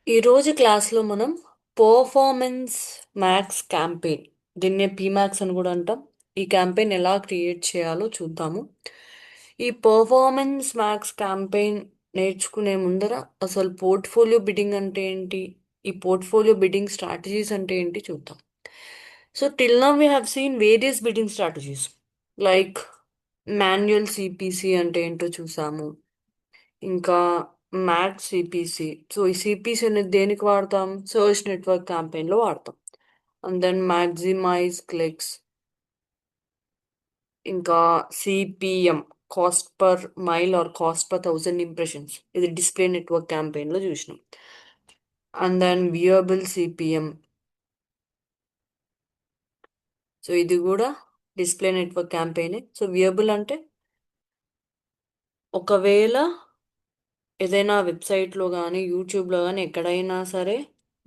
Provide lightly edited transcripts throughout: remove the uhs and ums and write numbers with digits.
ఈరోజు క్లాస్లో మనం పర్ఫార్మెన్స్ మ్యాక్స్ క్యాంపెయిన్, దీన్నే పీమాక్స్ అని కూడా అంటాం. ఈ క్యాంపెయిన్ ఎలా క్రియేట్ చేయాలో చూద్దాము. ఈ పర్ఫార్మెన్స్ మ్యాక్స్ క్యాంపెయిన్ నేర్చుకునే ముందర అసలు పోర్ట్ఫోలియో బిడ్డింగ్ అంటే ఏంటి, ఈ పోర్ట్ఫోలియో బిడ్డింగ్ స్ట్రాటజీస్ అంటే ఏంటి చూద్దాం. So till now we have seen various bidding strategies like manual CPC అంటే ఏంటో చూసాము. ఇంకా మ్యాక్స్ సిపిసి. సో ఈ సిపిసి అనేది దేనికి వాడతాం? సర్చ్ నెట్వర్క్ క్యాంపెయిన్లో వాడతాం. And then maximise clicks. ఇంకా CPM, cost per mile or cost per 1000 impressions, ఇది డిస్ప్లే నెట్వర్క్ క్యాంపెయిన్లో చూసినాం. And then viewable CPM. So ఇది కూడా డిస్ప్లే నెట్వర్క్ క్యాంపెయినే. సో వియబుల్ అంటే ఒకవేళ ఏదైనా వెబ్సైట్లో కానీ యూట్యూబ్లో కానీ ఎక్కడైనా సరే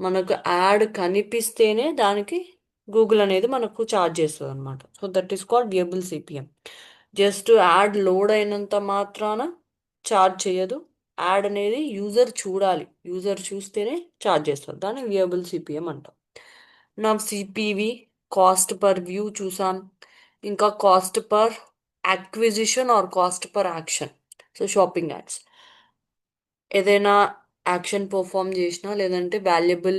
మనకు యాడ్ కనిపిస్తేనే దానికి గూగుల్ అనేది మనకు ఛార్జ్ చేస్తుంది అనమాట. So that is called viewable CPM. Just ad load అయినంత మాత్రాన ఛార్జ్ చేయదు. యాడ్ అనేది యూజర్ చూడాలి, యూజర్ చూస్తేనే ఛార్జ్ చేస్తారు. దాన్ని వియబుల్ సిపిఎం అంటాం. నా సిపివి, కాస్ట్ పర్ వ్యూ చూసాం. ఇంకా cost per acquisition or cost per action. So shopping ads ఏదైనా యాక్షన్ పర్ఫామ్ చేసినా, లేదంటే వాల్యుబుల్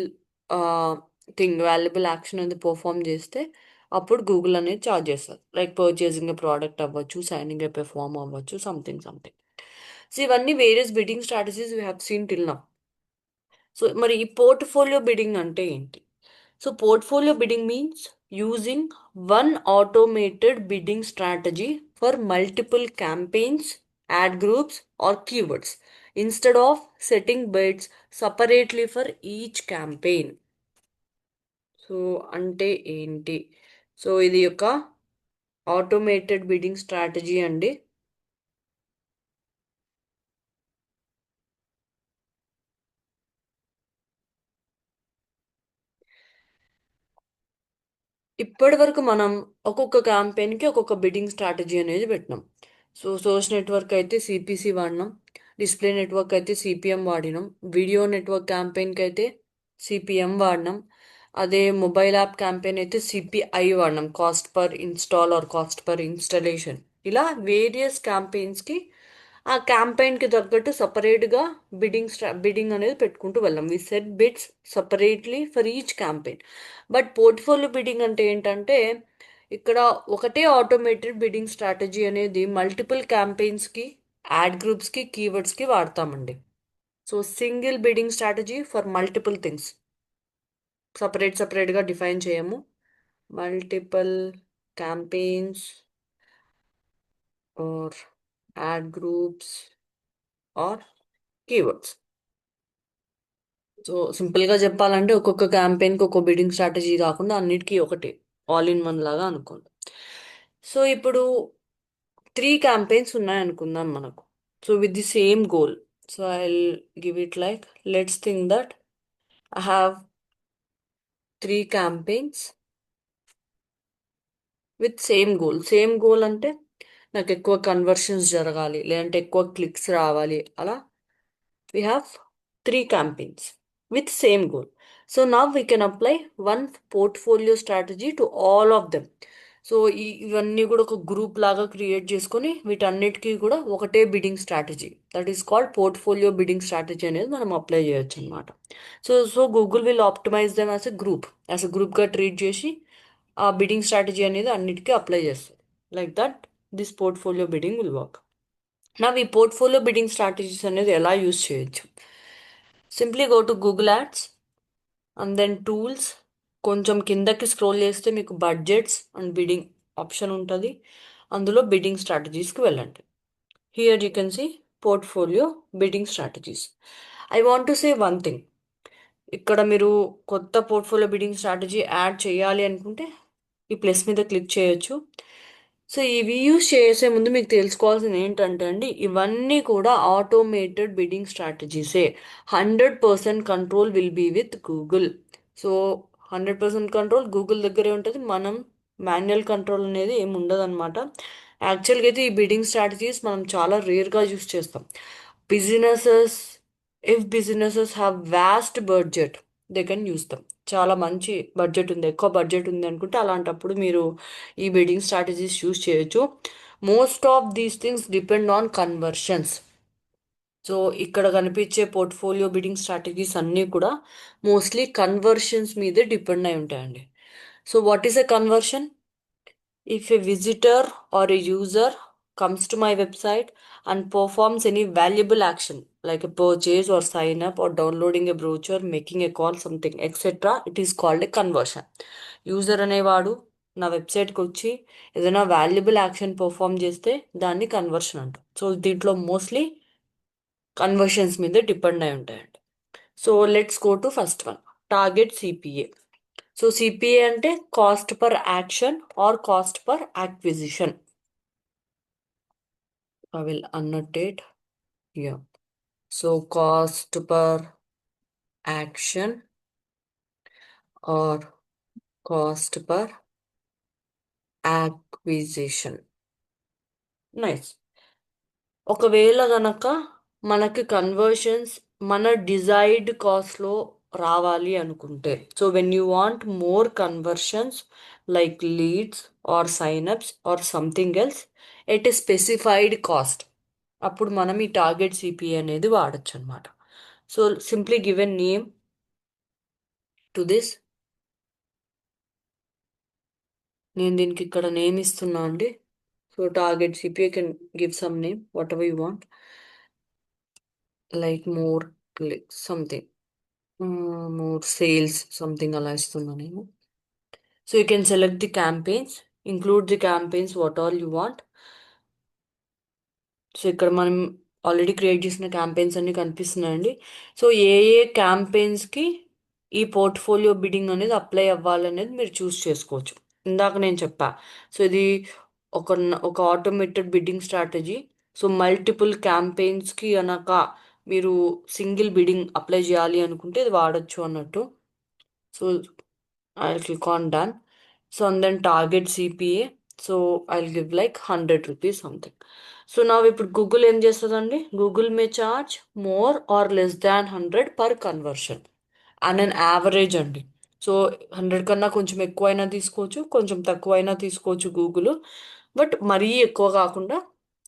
యాక్షన్ అనేది పర్ఫామ్ చేస్తే అప్పుడు గూగుల్ అనేది ఛార్జ్ చేస్తారు. లైక్ పర్చేసింగ్ ఏ ప్రోడక్ట్ అవ్వచ్చు, సైనింగ్ ఏ ఫామ్ అవ్వచ్చు, సంథింగ్ సంథింగ్. సో ఇవన్నీ various bidding strategies we have scene till now. So మరి ఈ పోర్ట్ఫోలియో బిడ్డింగ్ అంటే ఏంటి? So portfolio bidding means using one automated bidding strategy for multiple campaigns, ad groups or keywords instead of setting bids separately for each campaign. So అంటే ఏంటి? So ఇది యొక్క automated bidding strategy అండి. ఇప్పటి వరకు మనం ఒక్కొక్క క్యాంపెయిన్కి ఒక్కొక్క బిడ్డింగ్ స్ట్రాటజీ అనేది పెట్టినాం. సో సోర్స్ నెట్వర్క్ అయితే సిపిసి వాడినాం, డిస్ప్లే నెట్వర్క్ అయితే సిపిఎం వాడినాం, వీడియో నెట్వర్క్ క్యాంపెయిన్కి అయితే సిపిఎం వాడినాం. అదే మొబైల్ యాప్ క్యాంపెయిన్ అయితే సిపిఐ వాడినాం, cost per install or cost per installation. ఇలా వేరియస్ క్యాంపెయిన్స్కి ఆ క్యాంపెయిన్కి తగ్గట్టు సపరేట్గా బిడ్డింగ్ అనేది పెట్టుకుంటూ వెళ్ళాం. We set bids separately for each campaign. But portfolio bidding అంటే ఏంటంటే ఇక్కడ ఒకటే ఆటోమేటెడ్ బిడ్డింగ్ స్ట్రాటజీ అనేది మల్టిపుల్ క్యాంపెయిన్స్కి, యాడ్ గ్రూప్స్కి, కీవర్డ్స్కి వాడతామండి. So single bidding strategy for multiple things, సపరేట్గా డిఫైన్ చేయము. Multiple campaigns or ad groups or keywords. So సింపుల్గా చెప్పాలంటే ఒక్కొక్క క్యాంపెయిన్కి ఒక్కొక్క బిడ్డింగ్ స్ట్రాటజీ కాకుండా అన్నిటికీ ఒకటి ఆల్ ఇన్ వన్ లాగా అనుకోండి. సో ఇప్పుడు 3 క్యాంపెయిన్స్ ఉన్నాయనుకుందాం మనకు. So with the same goal. So I give it like, let's think that I have 3 campaigns with same goal. Same goal అంటే నాకు ఎక్కువ కన్వర్షన్స్ జరగాలి, లేదంటే ఎక్కువ క్లిక్స్ రావాలి. అలా we have 3 campaigns with same goal. So now we can apply one portfolio strategy to all of them. So ఇవన్నీ కూడా ఒక గ్రూప్ లాగా క్రియేట్ చేసుకొని వీటన్నిటికీ కూడా ఒకటే bidding strategy, that is called portfolio bidding strategy అనేది మనం అప్లై చేయొచ్చు అనమాట. So Google will optimise them as a గ్రూప్గా ట్రీట్ చేసి ఆ బిడ్డింగ్ స్ట్రాటజీ అనేది అన్నిటికీ అప్లై చేస్తుంది. Like that this portfolio bidding will work. నా ఈ పోర్ట్ఫోలియో బిడ్డింగ్ స్ట్రాటజీస్ అనేది ఎలా యూస్ చేయొచ్చు? Simply go to Google ads and then tools. కొంచెం కిందకి స్క్రోల్ చేస్తే మీకు బడ్జెట్స్ అండ్ బిడ్డింగ్ ఆప్షన్ ఉంటుంది. అందులో బిడ్డింగ్ స్ట్రాటజీస్కి వెళ్ళండి. Here you can see portfolio bidding strategies. I want to say one thing. ఇక్కడ మీరు కొత్త పోర్ట్ఫోలియో బిడ్డింగ్ స్ట్రాటజీ యాడ్ చేయాలి అనుకుంటే ఈ ప్లస్ మీద క్లిక్ చేయొచ్చు. సో ఇవి యూస్ చేసే ముందు మీకు తెలుసుకోవాల్సింది ఏంటంటే అండి, ఇవన్నీ కూడా ఆటోమేటెడ్ బిడ్డింగ్ స్ట్రాటజీసే. 100% control will be with Google. So 100% control Google దగ్గరే ఉంటుంది. మనం మాన్యువల్ కంట్రోల్ అనేది ఏమి ఉండదు అనమాట. యాక్చువల్గా అయితే ఈ బిడ్డింగ్ స్ట్రాటజీస్ మనం చాలా రేర్గా యూస్ చేస్తాం. Businesses if businesses have vast budget they can use them. చాలా మంచి బడ్జెట్ ఉంది, ఎక్కువ బడ్జెట్ ఉంది అనుకుంటే అలాంటప్పుడు మీరు ఈ బిడ్డింగ్ స్ట్రాటజీస్ యూస్ చేయొచ్చు. Most of these things depend on conversions. So ఇక్కడ కనిపించే పోర్ట్ఫోలియో బిడ్డింగ్ స్ట్రాటజీస్ అన్నీ కూడా మోస్ట్లీ కన్వర్షన్స్ మీదే డిపెండ్ అయి ఉంటాయండి. So what is a conversion? If a visitor or a user comes to my website and performs any valuable action like a purchase or sign up or downloading a brochure, making a call, something, etc., it is called a conversion. User అనేవాడు నా వెబ్సైట్కి వచ్చి ఏదైనా valuable action perform చేస్తే దాన్ని conversion అంటాం. So దీంట్లో mostly conversions మీద డిపెండ్ అయి ఉంటాయండి. So let's go to first one, target CPA. So CPA అంటే cost per action or cost per acquisition. I will annotate here. So cost per action or cost per acquisition. Nice. ఒకవేళ గనక మనకి conversions మన desired కాస్ట్లో రావాలి అనుకుంటే, so when you want more conversions like leads or signups or something else at a specified cost, అప్పుడు మనం ఈ టార్గెట్ సిపిఏ అనేది వాడచ్చు అనమాట. So simply give a name to this. నేను దీనికి ఇక్కడ నేమ్ ఇస్తున్నా అండి. So target CPA can give some name whatever you want, like more click something, more sales, something అలా ఇస్తున్నా నేను. So you can select the campaigns, include the campaigns what all you want. So ఇక్కడ మనం already create చేసిన campaigns అన్ని కనిపిస్తున్నాయండి. So ఏ ఏ క్యాంపెయిన్స్కి ఈ portfolio bidding అనేది అప్లై అవ్వాలనేది మీరు చూస్ చేసుకోవచ్చు. ఇందాక నేను చెప్పా, సో ఇది ఒక ఒక automated bidding strategy. So multiple క్యాంపెయిన్స్కి కనుక మీరు సింగిల్ బిడ్డింగ్ అప్లై చేయాలి అనుకుంటే ఇది వాడచ్చు అన్నట్టు. So I'll click on done. So and then target CPA. So I'll give like 100 rupees something. So now ఇప్పుడు గూగుల్ ఏం చేస్తుందండి, Google May charge more or less than 100 per conversion and an average అండి. So 100 కన్నా కొంచెం ఎక్కువైనా తీసుకోవచ్చు, కొంచెం తక్కువైనా తీసుకోవచ్చు గూగుల్, బట్ మరీ ఎక్కువ కాకుండా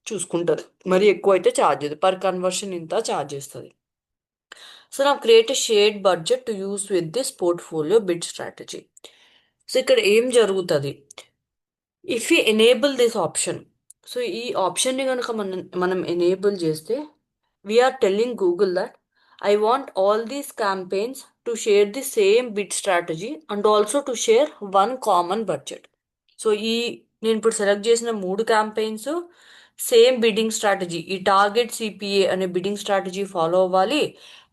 చూసుకుంటుంది. మరీ ఎక్కువ అయితే ఛార్జ్ చేస్తుంది, పర్ కన్వర్షన్ ఇంత ఛార్జ్ చేస్తుంది. So now create a shared budget to use with this portfolio bid strategy. So ఇక్కడ ఏం జరుగుతుంది, if you enable this option, so ఈ ఆప్షన్ని కనుక మనం ఎనేబుల్ చేస్తే we're telling Google that I want all these campaigns to share the same bid strategy and also to share one common budget. So నేను ఇప్పుడు సెలెక్ట్ చేసిన 3 campaigns same bidding strategy, ఈ target CPA అనే bidding strategy follow అవ్వాలి,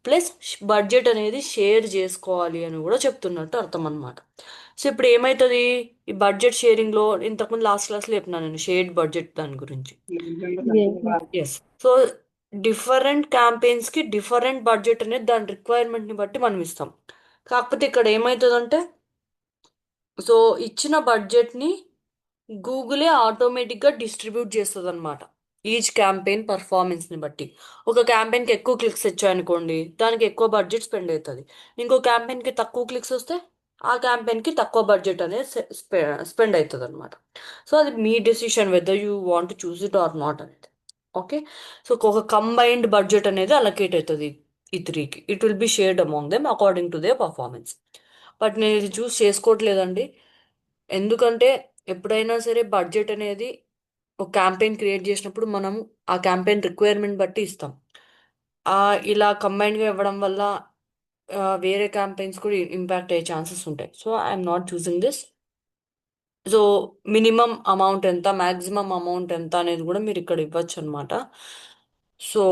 plus budget అనేది share చేసుకోవాలి అని కూడా చెప్తున్నట్టు అర్థం అనమాట. సో ఇప్పుడు ఏమవుతుంది, ఈ బడ్జెట్ షేరింగ్లో ఇంతకుముందు లాస్ట్ క్లాస్లో చెప్పినాను నేను షేర్డ్ బడ్జెట్ దాని గురించి. ఎస్. సో డిఫరెంట్ క్యాంపెయిన్స్కి డిఫరెంట్ బడ్జెట్ అనేది దాని రిక్వైర్మెంట్ని బట్టి మనం ఇస్తాం. కాకపోతే ఇక్కడ ఏమవుతుందంటే, సో ఇచ్చిన బడ్జెట్ని గూగులే ఆటోమేటిక్గా డిస్ట్రిబ్యూట్ చేస్తుంది అనమాట ఈచ్ క్యాంపెయిన్ పర్ఫార్మెన్స్ని బట్టి. ఒక క్యాంపెయిన్కి ఎక్కువ క్లిక్స్ వచ్చాయనుకోండి, దానికి ఎక్కువ బడ్జెట్ స్పెండ్ అవుతుంది. ఇంకో క్యాంపెయిన్కి తక్కువ క్లిక్స్ వస్తే ఆ క్యాంపెయిన్కి తక్కువ బడ్జెట్ అనేది స్పెండ్ అవుతుంది అనమాట. సో అది మీ decision whether you want choose it or not అనేది. ఓకే. సో ఒక కంబైన్డ్ బడ్జెట్ అనేది అలొకేట్ అవుతుంది ఈ 3కి. It will be shared among them according to their performance. But నేను ఇది చూస్ చేసుకోవట్లేదండి, ఎందుకంటే ఎప్పుడైనా సరే బడ్జెట్ అనేది ఒక క్యాంపెయిన్ క్రియేట్ చేసినప్పుడు మనం ఆ క్యాంపెయిన్ రిక్వైర్మెంట్ బట్టి ఇస్తాం. ఇలా కంబైన్డ్గా ఇవ్వడం వల్ల వేరే క్యాంపెయిన్స్ కూడా ఇంపాక్ట్ అయ్యే ఛాన్సెస్ ఉంటాయి. So I'm not choosing this. So minimum amount ఎంత, మ్యాక్సిమం అమౌంట్ ఎంత అనేది కూడా మీరు ఇక్కడ ఇవ్వచ్చు అనమాట. సో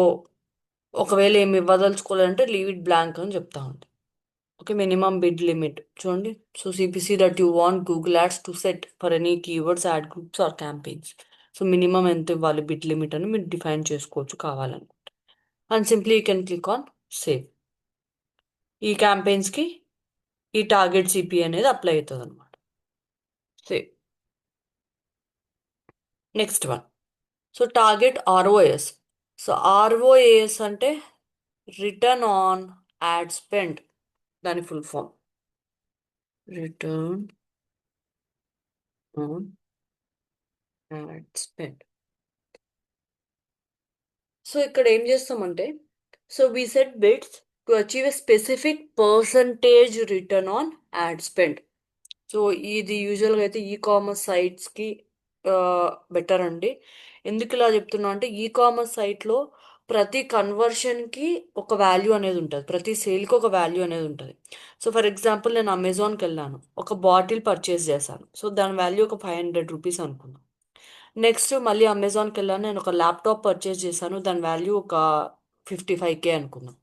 ఒకవేళ ఏమి ఇవ్వదలుచుకోవాలంటే లీవ్ ఇట్ బ్లాంక్ అని చెప్తా ఉంది. ఓకే, మినిమం బిడ్ లిమిట్ చూడండి. So CPC that you want Google ads to set for any keywords, ad groups or campaigns. So minimum ఎంత ఇవ్వాలి బిడ్ లిమిట్ అని మీరు డిఫైన్ చేసుకోవచ్చు కావాలనుకుంటే. And simply you can click on save. ఈ క్యాంపెయిన్స్కి ఈ టార్గెట్ సిపి అనేది అప్లై అవుతుంది అనమాట. Save. Next one, so target ROS. So ROAS అంటే రిటర్న్ ఆన్ యాడ్ స్పెండ్, దాని full form return on ad spend. So ఇక్కడ ఏం చేస్తామంటే, so we set bits to achieve a specific percentage return on ad spend. So ఇది యూజువల్గా అయితే e commerce సైట్స్కి better అండి. ఎందుకు ఇలా చెప్తున్నా అంటే, ఈ కామర్స్ సైట్లో ప్రతి కన్వర్షన్కి ఒక వాల్యూ అనేది ఉంటుంది, ప్రతి సేల్కి ఒక వాల్యూ అనేది ఉంటుంది. సో ఫర్ ఎగ్జాంపుల్ నేను అమెజాన్కి వెళ్ళాను, ఒక బాటిల్ పర్చేస్ చేశాను, సో దాని వాల్యూ ఒక 500 రూపీస్ అనుకున్నాను. నెక్స్ట్ మళ్ళీ అమెజాన్కి వెళ్ళాను, నేను ఒక ల్యాప్టాప్ పర్చేస్ చేశాను, దాని వాల్యూ ఒక 55K అనుకున్నాను.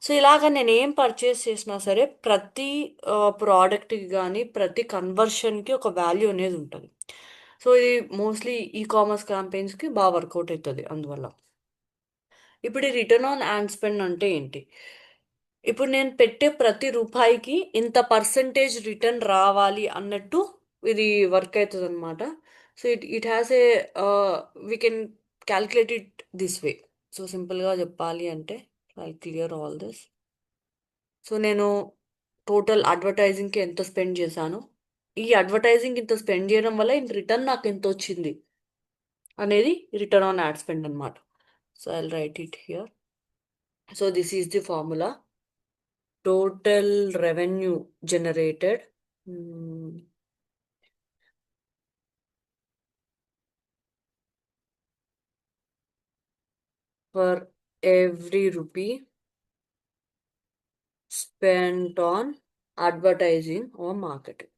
సో ఇలాగ నేను ఏం పర్చేస్ చేసినా సరే, ప్రతి ప్రోడక్ట్కి కానీ ప్రతి కన్వర్షన్కి ఒక వాల్యూ అనేది ఉంటుంది. సో ఇది మోస్ట్లీ ఈ కామర్స్ క్యాంపెయిన్స్కి బాగా వర్కౌట్ అవుతుంది అందువల్ల. ఇప్పుడు ఈ రిటర్న్ ఆన్ యాడ్ స్పెండ్ అంటే ఏంటి? ఇప్పుడు నేను పెట్టే ప్రతి రూపాయికి ఇంత పర్సంటేజ్ రిటర్న్ రావాలి అన్నట్టు ఇది వర్క్ అవుతుంది అనమాట. So it has a we can calculate it this way. So సింపుల్గా చెప్పాలి అంటే, I clear all this. So నేను టోటల్ అడ్వర్టైజింగ్కి ఎంత స్పెండ్ చేశాను, ఈ అడ్వర్టైజింగ్ ఇంత స్పెండ్ చేయడం వల్ల ఇన్ రిటర్న్ నాకు ఎంత వచ్చింది అనేది రిటర్న్ ఆన్ యాడ్ స్పెండ్ అనమాట. So I write it here. So this is the formula. Total revenue generated for every rupee spent on advertising or marketing.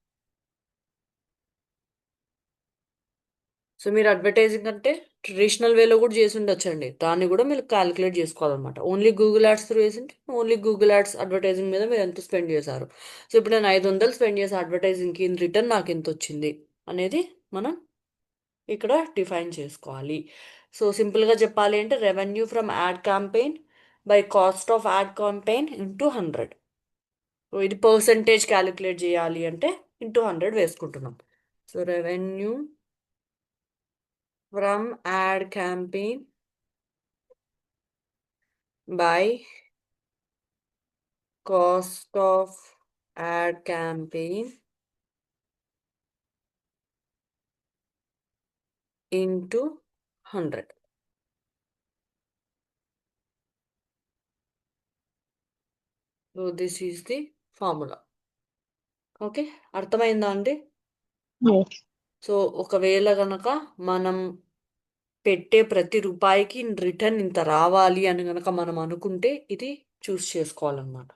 So మీరు అడ్వర్టైజింగ్ అంటే ట్రెడిషనల్ వేలో కూడా చేసి ఉండొచ్చండి, దాన్ని కూడా మీరు క్యాలిక్యులేట్ చేసుకోవాలన్నమాట. ఓన్లీ గూగుల్ యాడ్స్ త్రూ వేసింటే ఓన్లీ గూగుల్ యాడ్స్ అడ్వర్టైజింగ్ మీద మీరు ఎంత స్పెండ్ చేశారు. సో ఇప్పుడు నేను 500 స్పెండ్ చేసే అడ్వర్టైజింగ్కి ఇన్ రిటర్న్ నాకు ఎంత వచ్చింది అనేది మనం ఇక్కడ డిఫైన్ చేసుకోవాలి. సో సింపుల్గా చెప్పాలి అంటే, revenue from ad campaign by cost of ad campaign into 100. So ఇది పర్సంటేజ్ క్యాలిక్యులేట్ చేయాలి అంటే ఇంటూ 100 వేసుకుంటున్నాం. So revenue from ad campaign by cost of ad campaign into 100. So this is the formula. Okay, అర్థమైందా అండి? Yes. So ఒకవేళ గనక మనం పెట్టే ప్రతి రూపాయికి రిటర్న్ ఇంత రావాలి అని కనుక మనం అనుకుంటే ఇది చూస్ చేసుకోవాలన్నమాట.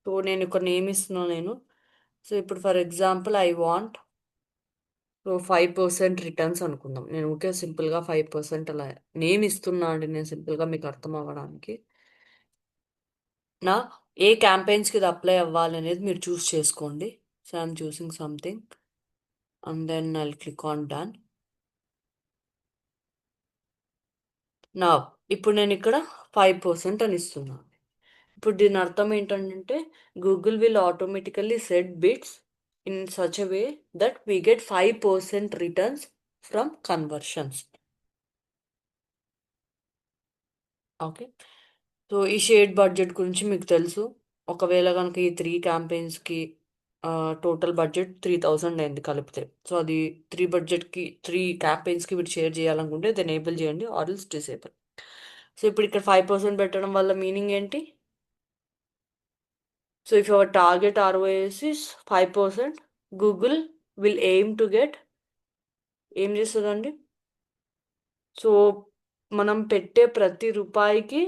సో నేను ఇక్కడ నేమ్ ఇస్తున్నాను నేను. సో ఇప్పుడు for example I want, so 5% returns అనుకుందాం. నేను ఓకే సింపుల్గా 5% అలా నేమ్ ఇస్తున్నా అండి, నేను సింపుల్గా మీకు అర్థం అవ్వడానికి. నా ఏ క్యాంపెయిన్స్కి ఇది అప్లై అవ్వాలి అనేది మీరు చూస్ చేసుకోండి. So I'm choosing something and then I click on done. నా ఇప్పుడు నేను ఇక్కడ 5% అని ఇస్తున్నాను. ఇప్పుడు దీని అర్థం ఏంటంటే, Google will automatically set bits in such a way that we get 5% returns from conversions. Okay, so ఈ షేడ్ బడ్జెట్ గురించి మీకు తెలుసు. ఒకవేళ కనుక ఈ 3 క్యాంపెయిన్స్కి టోటల్ బడ్జెట్ 3000 అయింది కలిపితే, సో అది 3 క్యాంపెయిన్స్కి మీరు షేర్ చేయాలనుకుంటే అది ఎనేబుల్ చేయండి, ఆర్ఎల్స్ డిసేబుల్. సో ఇప్పుడు ఇక్కడ 5% పెట్టడం వల్ల మీనింగ్ ఏంటి? So if your target ROAS is 5%, Google will aim to get, ఏం చేస్తుందండి? సో మనం పెట్టే ప్రతి రూపాయికి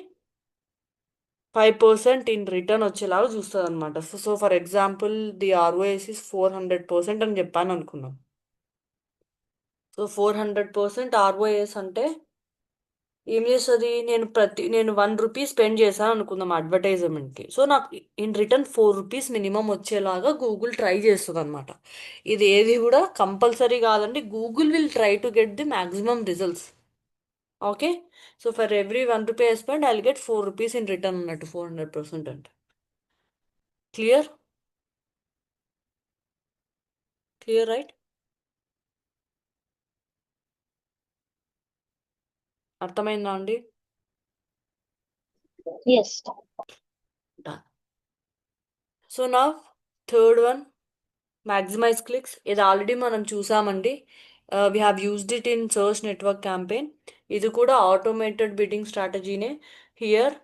5% ఇన్ రిటర్న్ వచ్చేలాగా చూస్తుంది అనమాట. So for example the ROAS is 400% అని చెప్పాను అనుకున్నాం. సో 400% ROAS అంటే ఏం చేస్తుంది? నేను 1 రూపీ స్పెండ్ చేశాను అనుకుందాం అడ్వర్టైజ్మెంట్కి, సో నాకు ఇన్ రిటర్న్ 4 రూపీస్ మినిమం వచ్చేలాగా గూగుల్ ట్రై చేస్తుంది అనమాట. ఇది ఏది కూడా కంపల్సరీ కాదండి, Google will try to get the maximum results. Okay, so for every 1 rupee I spend I will get 4 rupees in return అన్నట్టు, 400% అంటే. క్లియర్? Clear right? అర్థమైందా అండి? Yes. సో నా థర్డ్ వన్, మ్యాక్సిమైజ్ క్లిక్స్. ఇది already మనం చూసామండి. We have used it in search network campaign. ఇది కూడా ఆటోమేటెడ్ బిడ్డింగ్ స్ట్రాటజీనే. Here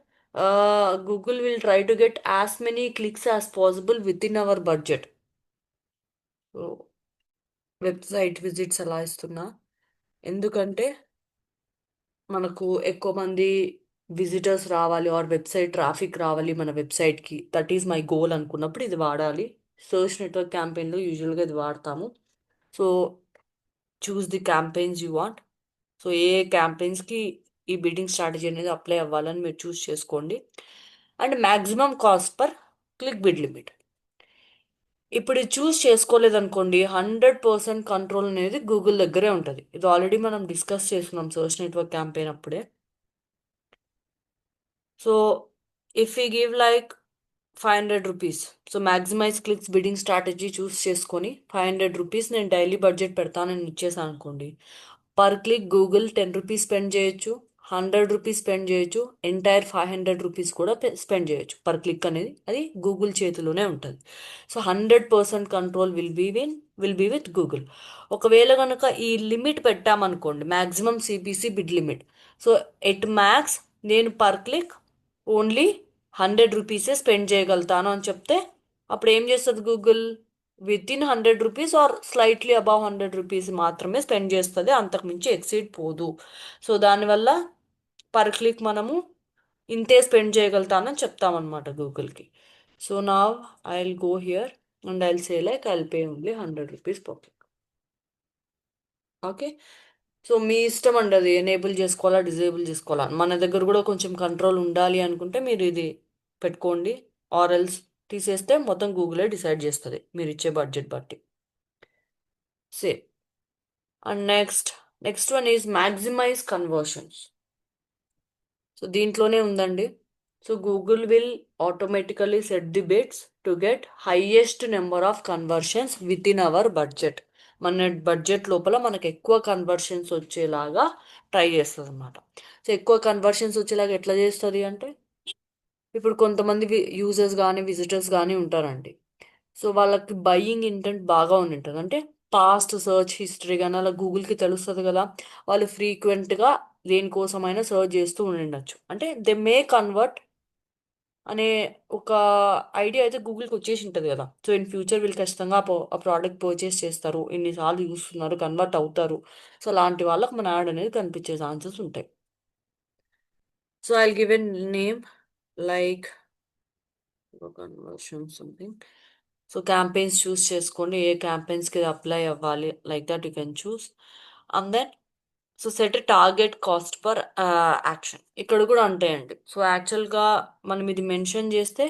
Google will try to get as many clicks as possible within our budget. So website visits అలా ఇస్తున్నా, ఎందుకంటే మనకు ఎక్కువ మంది విజిటర్స్ రావాలి ఆర్ వెబ్సైట్ ట్రాఫిక్ రావాలి మన వెబ్సైట్కి. దట్ ఈస్ మై గోల్ అనుకున్నప్పుడు ఇది వాడాలి. సర్చ్ నెట్వర్క్ క్యాంపెయిన్లో యూజువల్గా ఇది వాడతాము. So choose the campaigns you want. So ఏ క్యాంపెయిన్స్కి ఈ బిడ్డింగ్ స్ట్రాటజీ అనేది అప్లై అవ్వాలని మీరు చూస్ చేసుకోండి. And maximum cost per click bid limit. ఇప్పుడు ఇది చూస్ చేసుకోలేదనుకోండి, 100% కంట్రోల్ అనేది గూగుల్ దగ్గరే ఉంటుంది. ఇది ఆల్రెడీ మనం డిస్కస్ చేస్తున్నాం సోర్స్ నెట్వర్క్ క్యాంపెయిన్ అప్పుడే. So if you give like 500 rupees, so maximise clicks bidding strategy choose చేసుకొని 500 రూపీస్ నేను డైలీ బడ్జెట్ పెడతానని ఇచ్చేసాను అనుకోండి, per click Google 10 rupees spend చేయొచ్చు, 100 రూపీస్ స్పెండ్ చేయొచ్చు, ఎంటైర్ 500 రూపీస్ కూడా స్పెండ్ చేయొచ్చు. పర్ క్లిక్ అనేది అది గూగుల్ చేతిలోనే ఉంటుంది. So 100% control will be with Google. ఒకవేళ కనుక ఈ లిమిట్ పెట్టామనుకోండి, maximum CPC bid limit, so at max నేను పర్ క్లిక్ ఓన్లీ 100 రూపీసే స్పెండ్ చేయగలుగుతాను అని చెప్తే, అప్పుడు ఏం చేస్తుంది Google? With in 100 rupees or slightly above 100 rupees మాత్రమే స్పెండ్ చేస్తుంది, అంతకుమించి ఎక్సీడ్ పోదు. సో దానివల్ల పర్ క్లిక్ మనము ఇంతే స్పెండ్ చేయగలుగుతానని చెప్తామన్నమాట గూగుల్కి. సో నా I will go here and I will say like I will pay only 100 rupees per click. Okay. So మీ ఇష్టం అండి, అది ఎనేబుల్ చేసుకోవాలా డిజేబుల్ చేసుకోవాలా. మన దగ్గర కూడా కొంచెం కంట్రోల్ ఉండాలి అనుకుంటే మీరు ఇది పెట్టుకోండి, ఆర్ ఎల్స్ తీసేస్తే మొత్తం గూగులే డిసైడ్ చేస్తుంది మీరు ఇచ్చే బడ్జెట్ బట్టి. Same. And next one is maximize conversions. So దీంట్లోనే ఉందండి. So Google will automatically set the bits to get highest number of conversions within our budget. మన బడ్జెట్ లోపల మనకు ఎక్కువ కన్వర్షన్స్ వచ్చేలాగా ట్రై చేస్తుంది అనమాట. సో ఎక్కువ కన్వర్షన్స్ వచ్చేలాగా ఎట్లా చేస్తుంది అంటే, ఇప్పుడు కొంతమంది యూజర్స్ కానీ విజిటర్స్ కానీ ఉంటారండి. సో వాళ్ళకి బయ్యింగ్ ఇంటెంట్ బాగా ఉంటుంది. అంటే పాస్ట్ సర్చ్ హిస్టరీ కానీ అలా గూగుల్కి తెలుస్తుంది కదా, వాళ్ళు ఫ్రీక్వెంట్గా దేనికోసమైనా సర్చ్ చేస్తూ ఉండిండొచ్చు. అంటే దే మే కన్వర్ట్ అనే ఒక ఐడియా అయితే గూగుల్కి వచ్చేసి ఉంటుంది కదా. సో ఇన్ ఫ్యూచర్ వీళ్ళు ఖచ్చితంగా ఆ ప్రోడక్ట్ పర్చేస్ చేస్తారు, ఇన్నిసార్లు చూస్తున్నారు, కన్వర్ట్ అవుతారు. సో అలాంటి వాళ్ళకి మన యాడ్ అనేది కనిపించే ఛాన్సెస్ ఉంటాయి. So I give a name like conversion something. So campaigns choose చేసుకోండి, ఏ క్యాంపెయిన్స్కి అప్లై అవ్వాలి, like that you can choose. And then so set target cost per action. ఇక్కడ కూడా ఉంటాయండి. సో యాక్చువల్గా మనం ఇది మెన్షన్ చేస్తే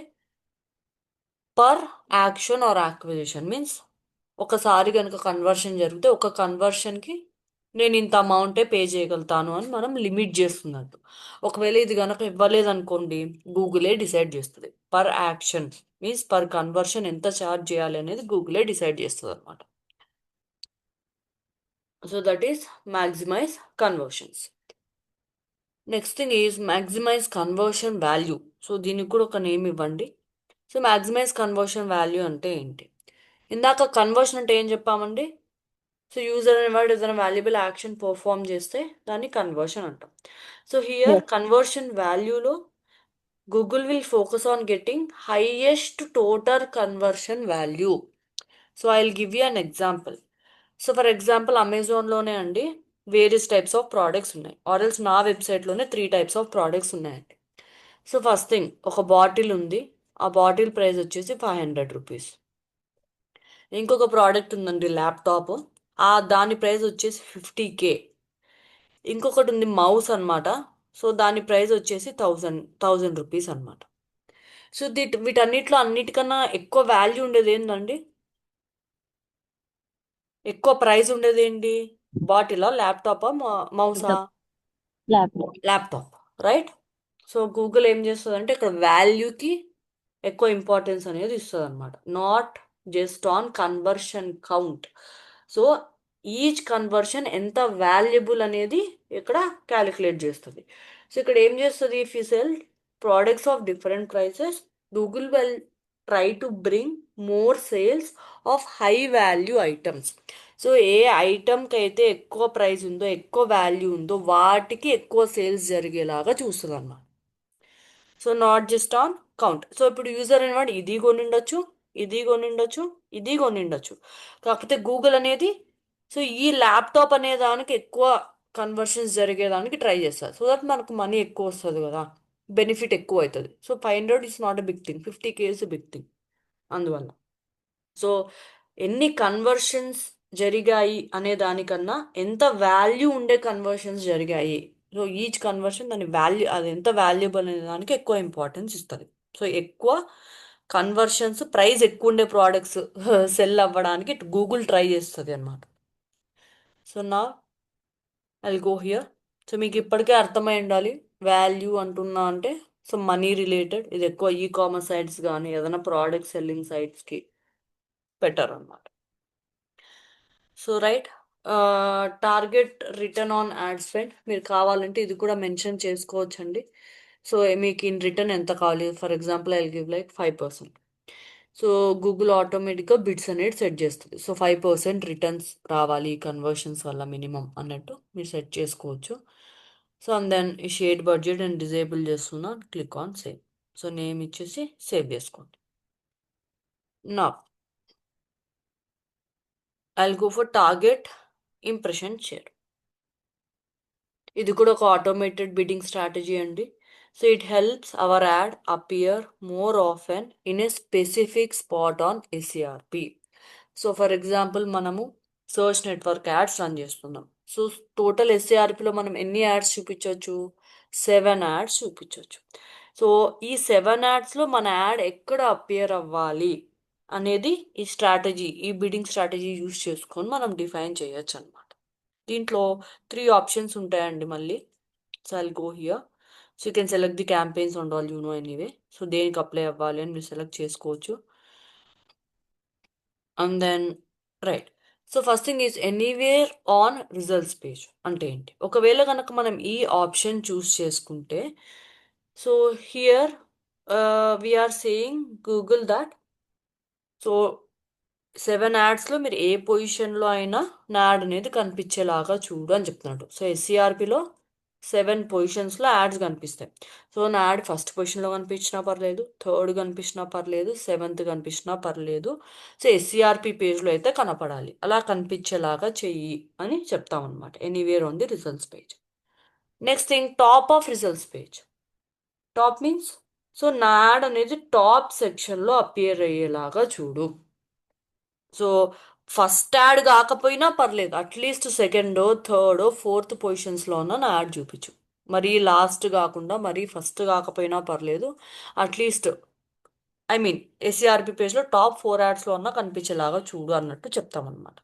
per action or acquisition means, ఒకసారి కనుక కన్వర్షన్ జరిగితే ఒక కన్వర్షన్కి నేను ఇంత అమౌంటే పే చేయగలుగుతాను అని మనం లిమిట్ చేస్తున్నట్టు. ఒకవేళ ఇది కనుక ఇవ్వలేదనుకోండి, గూగులే డిసైడ్ చేస్తుంది. Per action means per conversion ఎంత ఛార్జ్ చేయాలి అనేది గూగులే డిసైడ్ చేస్తుంది అనమాట. So that is maximize conversions. Next thing is maximize conversion value. So దీనికి కూడా ఒక నేమ్ ఇవ్వండి. సో మ్యాక్సిమైజ్ కన్వర్షన్ వాల్యూ అంటే ఏంటి? ఇందాక కన్వర్షన్ అంటే ఏం చెప్పామండి? సో యూజర్ అనేవాడు ఏదైనా వాల్యుబుల్ యాక్షన్ పర్ఫామ్ చేస్తే దాన్ని కన్వర్షన్ అంటాం. So here Yes. కన్వర్షన్ వాల్యూలో Google will focus on getting highest total conversion value. So I will give you an example. So for example అమెజాన్లోనే అండి వేరియస్ టైప్స్ ఆఫ్ ప్రోడక్ట్స్ ఉన్నాయి, or else నా వెబ్సైట్లోనే 3 types of products ఉన్నాయండి. So first thing, ఒక bottle ఉంది, ఆ bottle price వచ్చేసి 500 రూపీస్. ఇంకొక ప్రోడక్ట్ ఉందండి ల్యాప్టాప్, దాని ప్రైస్ వచ్చేసి 50K. ఇంకొకటి ఉంది మౌస్ అనమాట, సో దాని ప్రైస్ వచ్చేసి 1000 రూపీస్ అనమాట. సో వీటన్నిటిలో అన్నిటికన్నా ఎక్కువ వాల్యూ ఉండేది ఏంటండి? ఎక్కువ ప్రైస్ ఉండేది ఏంటి? బాటిలా, ల్యాప్టాపా, మౌసా? Laptop. Laptop. Laptop, right. So Google ఏం చేస్తుంది అంటే ఇక్కడ వాల్యూకి ఎక్కువ ఇంపార్టెన్స్ అనేది ఇస్తుంది అనమాట, not just on conversion count. So each conversion ఎంత వాల్యుబుల్ అనేది ఇక్కడ క్యాలిక్యులేట్ చేస్తుంది. సో ఇక్కడ ఏం చేస్తుంది, if you sell products of different prices, Google try to bring more sales of high value items. So ఏ ఐటమ్కి అయితే ఎక్కువ ప్రైస్ ఉందో, ఎక్కువ వాల్యూ ఉందో వాటికి ఎక్కువ సేల్స్ జరిగేలాగా చూస్తుంది అన్నమాట. So not just on count. So ఇప్పుడు యూజర్ అనేవాడు ఇది కొనిండొచ్చు, ఇది కొనిండొచ్చు, ఇది కొనిండొచ్చు. కాకపోతే గూగుల్ అనేది సో ఈ ల్యాప్టాప్ అనే దానికి ఎక్కువ కన్వర్షన్స్ జరిగేదానికి ట్రై చేస్తారు. సో దట్ మనకు మనీ ఎక్కువ వస్తుంది కదా, బెనిఫిట్ ఎక్కువ అవుతుంది. So 500 is not a big thing, 50K is big thing. అందువల్ల సో ఎన్ని కన్వర్షన్స్ జరిగాయి అనే దానికన్నా ఎంత వాల్యూ ఉండే కన్వర్షన్స్ జరిగాయి, సో ఈచ్ కన్వర్షన్ దాని వాల్యూ, అది ఎంత వాల్యుబుల్ అనే దానికి ఎక్కువ ఇంపార్టెన్స్ ఇస్తుంది. సో ఎక్కువ కన్వర్షన్స్, ప్రైస్ ఎక్కువ ఉండే ప్రోడక్ట్స్ సెల్ అవ్వడానికి గూగుల్ ట్రై చేస్తుంది అనమాట. సో నా ఐల్ గో హియర్. సో మీకు ఇప్పటికే అర్థమై ఉండాలి వాల్యూ అంటున్నా అంటే సో మనీ రిలేటెడ్. ఇది ఎక్కువ ఈ కామర్స్ సైట్స్ కానీ ఏదైనా ప్రోడక్ట్ సెల్లింగ్ సైట్స్కి బెటర్ అన్నమాట. So right, target return on ad spend మీరు కావాలంటే ఇది కూడా మెన్షన్ చేసుకోవచ్చండి. సో మీకు ఇన్ రిటర్న్ ఎంత కావాలి, for example I give like 5%. So Google ఆటోమేటిక్గా బిడ్స్ అనేది సెట్ చేస్తుంది. సో 5% రిటర్న్స్ రావాలి ఈ కన్వర్షన్స్ వల్ల మినిమం అన్నట్టు మీరు సెట్ చేసుకోవచ్చు. సో అండ్ దెన్ ఈ షేడ్ బడ్జెట్ అండ్ డిజేబుల్ చేస్తున్నా, click on save. So name ఇచ్చేసి సేవ్ చేసుకోండి. నా I'll go for target impression share. ఇది కూడా ఒక ఆటోమేటెడ్ బిడ్డింగ్ స్ట్రాటజీ అండి. So it helps our ad appear more often in A specific spot on SCRP. So for example మనము search network ads run చేస్తున్నాం. So total ఎస్సిఆర్పిలో మనం ఎన్ని ads చూపించవచ్చు, 7 యాడ్స్ చూపించవచ్చు. సో ఈ 7 యాడ్స్లో మన యాడ్ ఎక్కడ అపియర్ అవ్వాలి అనేది ఈ స్ట్రాటజీ, ఈ బిడ్డింగ్ స్ట్రాటజీ యూస్ చేసుకొని మనం డిఫైన్ చేయొచ్చు అనమాట. దీంట్లో 3 ఆప్షన్స్ ఉంటాయండి మళ్ళీ. So I'll go here. So you can select the campaigns and all, you know anyway. So దేనికి అప్లై అవ్వాలి అని మీరు సెలెక్ట్ చేసుకోవచ్చు. And then right. So first thing is anywhere on results page అంటే ఏంటి, ఒకవేళ కనుక మనం ఈ ఆప్షన్ చూస్ చేసుకుంటే so here we're saying Google that so 7 యాడ్స్లో మీరు ఏ పొజిషన్లో అయినా నా యాడ్ అనేది కనిపించేలాగా చూడు అని చెప్తున్నాడు. సో ఎస్సీఆర్పిలో 7 పొజిషన్స్లో యాడ్స్ కనిపిస్తాయి. సో నా యాడ్ ఫస్ట్ పొజిషన్లో కనిపించినా పర్లేదు, థర్డ్ కనిపించినా పర్లేదు, 7th కనిపించినా పర్లేదు. సో ఎస్సీఆర్పి పేజ్లో అయితే కనపడాలి, అలా కనిపించేలాగా చెయ్యి అని చెప్తామన్నమాట. Anywhere on the results page. Next thing, top of results page. Top means so నా యాడ్ అనేది టాప్ సెక్షన్లో అపియర్ అయ్యేలాగా చూడు. సో ఫస్ట్ యాడ్ కాకపోయినా పర్లేదు, అట్లీస్ట్ సెకండో, థర్డో, ఫోర్త్ పొజిషన్స్లో ఉన్న నా యాడ్ చూపించు. మరీ లాస్ట్ కాకుండా మరీ ఫస్ట్ కాకపోయినా పర్లేదు, అట్లీస్ట్ ఐ మీన్ ఎస్సీఆర్పి పేజ్లో టాప్ 4 యాడ్స్లో ఉన్న కనిపించేలాగా చూడు అన్నట్టు చెప్తామన్నమాట.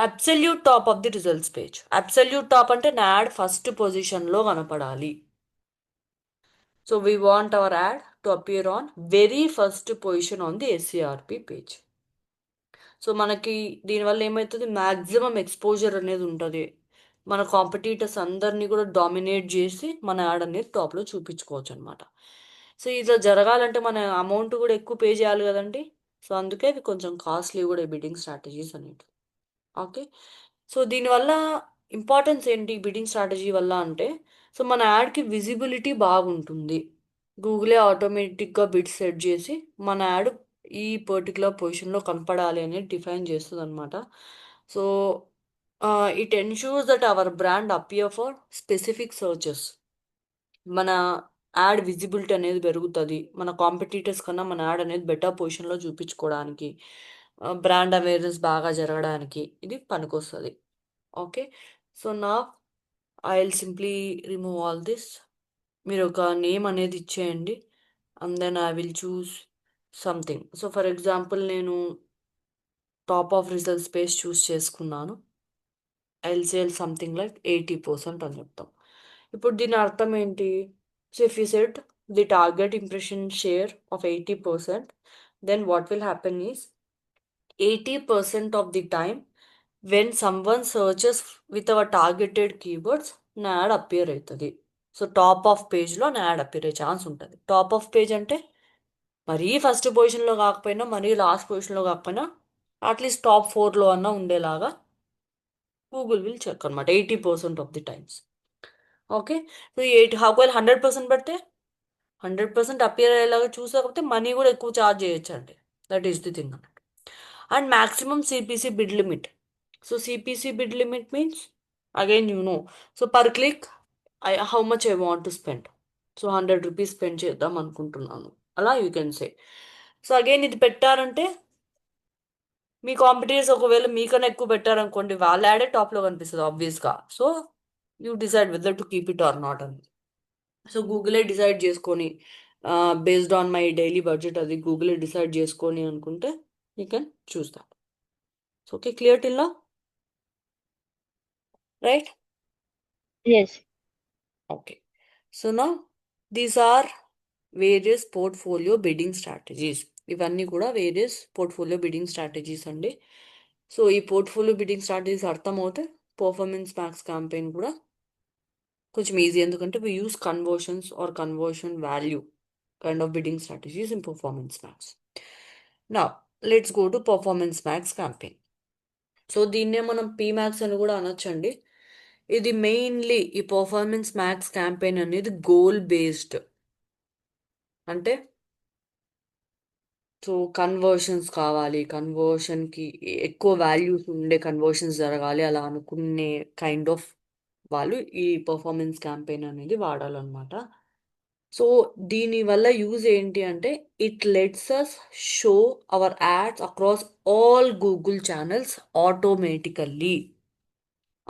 Absolute top of the results page. Absolute top అంటే నా యాడ్ ఫస్ట్ పొజిషన్లో కనపడాలి. So we want our ad to appear on very first position on the SCRP page. So మనకి దీనివల్ల ఏమవుతుంది, మ్యాక్సిమం ఎక్స్పోజర్ అనేది ఉంటుంది. మన కాంపిటీటర్స్ అందరినీ కూడా డామినేట్ చేసి మన యాడ్ అనేది టాప్లో చూపించుకోవచ్చు అనమాట. సో ఇది జరగాలంటే మన అమౌంట్ కూడా ఎక్కువ పే చేయాలి కదండి. సో అందుకే ఇది కొంచెం కాస్ట్లీ కూడా ఈ బిడ్డింగ్ స్ట్రాటజీస్ అనేవి. ఓకే. సో దీనివల్ల ఇంపార్టెన్స్ ఏంటి బిడ్డింగ్ స్ట్రాటజీ వల్ల అంటే సో మన యాడ్కి విజిబిలిటీ బాగుంటుంది. గూగులే ఆటోమేటిక్గా బిడ్ సెట్ చేసి మన యాడ్ ఈ పర్టికులర్ పొజిషన్లో కనపడాలి అనేది డిఫైన్ చేస్తుంది అనమాట. So it ensures that hour brand appear for specific searches. మన యాడ్ విజిబిలిటీ అనేది పెరుగుతుంది. మన కాంపిటీటర్స్ కన్నా మన యాడ్ అనేది బెటర్ పొజిషన్లో చూపించుకోవడానికి, బ్రాండ్ అవేర్నెస్ బాగా జరగడానికి ఇది పనికొస్తుంది. ఓకే. సో నా I will simply remove all this. మీరు ఒక నేమ్ అనేది ఇచ్చేయండి and then I will choose something. So for example నేను top of results page choose చేసుకున్నాను. I will sale something like 80% అని చెప్తాం. ఇప్పుడు దీని అర్థం ఏంటి, so if you set the target impression share of 80%, then what will happen is 80% of the time when someone searches with our targeted keywords నా add appear అవుతుంది. So top of పేజ్లో నా యాడ్ అపియర్ అయ్యే chance ఉంటుంది. Top of page అంటే మరీ first పొజిషన్లో కాకపోయినా మరీ లాస్ట్ పొజిషన్లో కాకపోయినా అట్లీస్ట్ టాప్ ఫోర్లో అన్నా ఉండేలాగా గూగుల్ విల్ చెక్ అనమాట 80% of the times. Okay. So ఒకవేళ 100% పెడితే 100% అపియర్ అయ్యేలాగా చూసకపోతే మనీ కూడా ఎక్కువ ఛార్జ్ చేయొచ్చు అండి. దట్ ఈస్ ది థింగ్ అన్నట్టు. And maximum CPC bid limit. So CPC bid limit means again so per click how much I want to spend. So 100 rupees spend చేద్దాం అనుకుంటున్నాను, అలా you can say. So again ఇది పెట్టారంటే మీ competitors ఒకవేళ మీకన్నా ఎక్కువ పెట్టారనుకోండి, వాళ్ళ యాడే టాప్లో కనిపిస్తుంది ఆబ్వియస్గా. So you decide whether to keep it or not అని. సో గూగులే డిసైడ్ చేసుకొని based on my daily budget అది గూగులే డిసైడ్ చేసుకొని అనుకుంటే you can choose that. So okay, clear till now, right? Yes. Okay. So now these are various portfolio bidding strategies. ఇవన్నీ కూడా various portfolio bidding strategies అండి. So ఈ portfolio bidding strategies అర్థమవుతే performance max campaign కూడా కొంచెం easy, ఎందుకంటే we use conversions or conversion value kind of bidding strategies in performance max. Now let's go to performance max campaign. So దీన్నే మనం పీమాక్స్ అని కూడా అనొచ్చండి. ఇది మెయిన్లీ ఈ పర్ఫార్మెన్స్ మ్యాక్స్ క్యాంపెయిన్ అనేది గోల్ బేస్డ్. అంటే సో కన్వర్షన్స్ కావాలి, కన్వర్షన్కి ఎక్కువ వాల్యూస్ ఉండే కన్వర్షన్స్ జరగాలి అలా అనుకునే కైండ్ ఆఫ్ వాళ్ళు ఈ పర్ఫార్మెన్స్ క్యాంపెయిన్ అనేది వాడాలన్నమాట. సో దీనివల్ల యూజ్ ఏంటి అంటే it lets us show our ads across all Google channels automatically.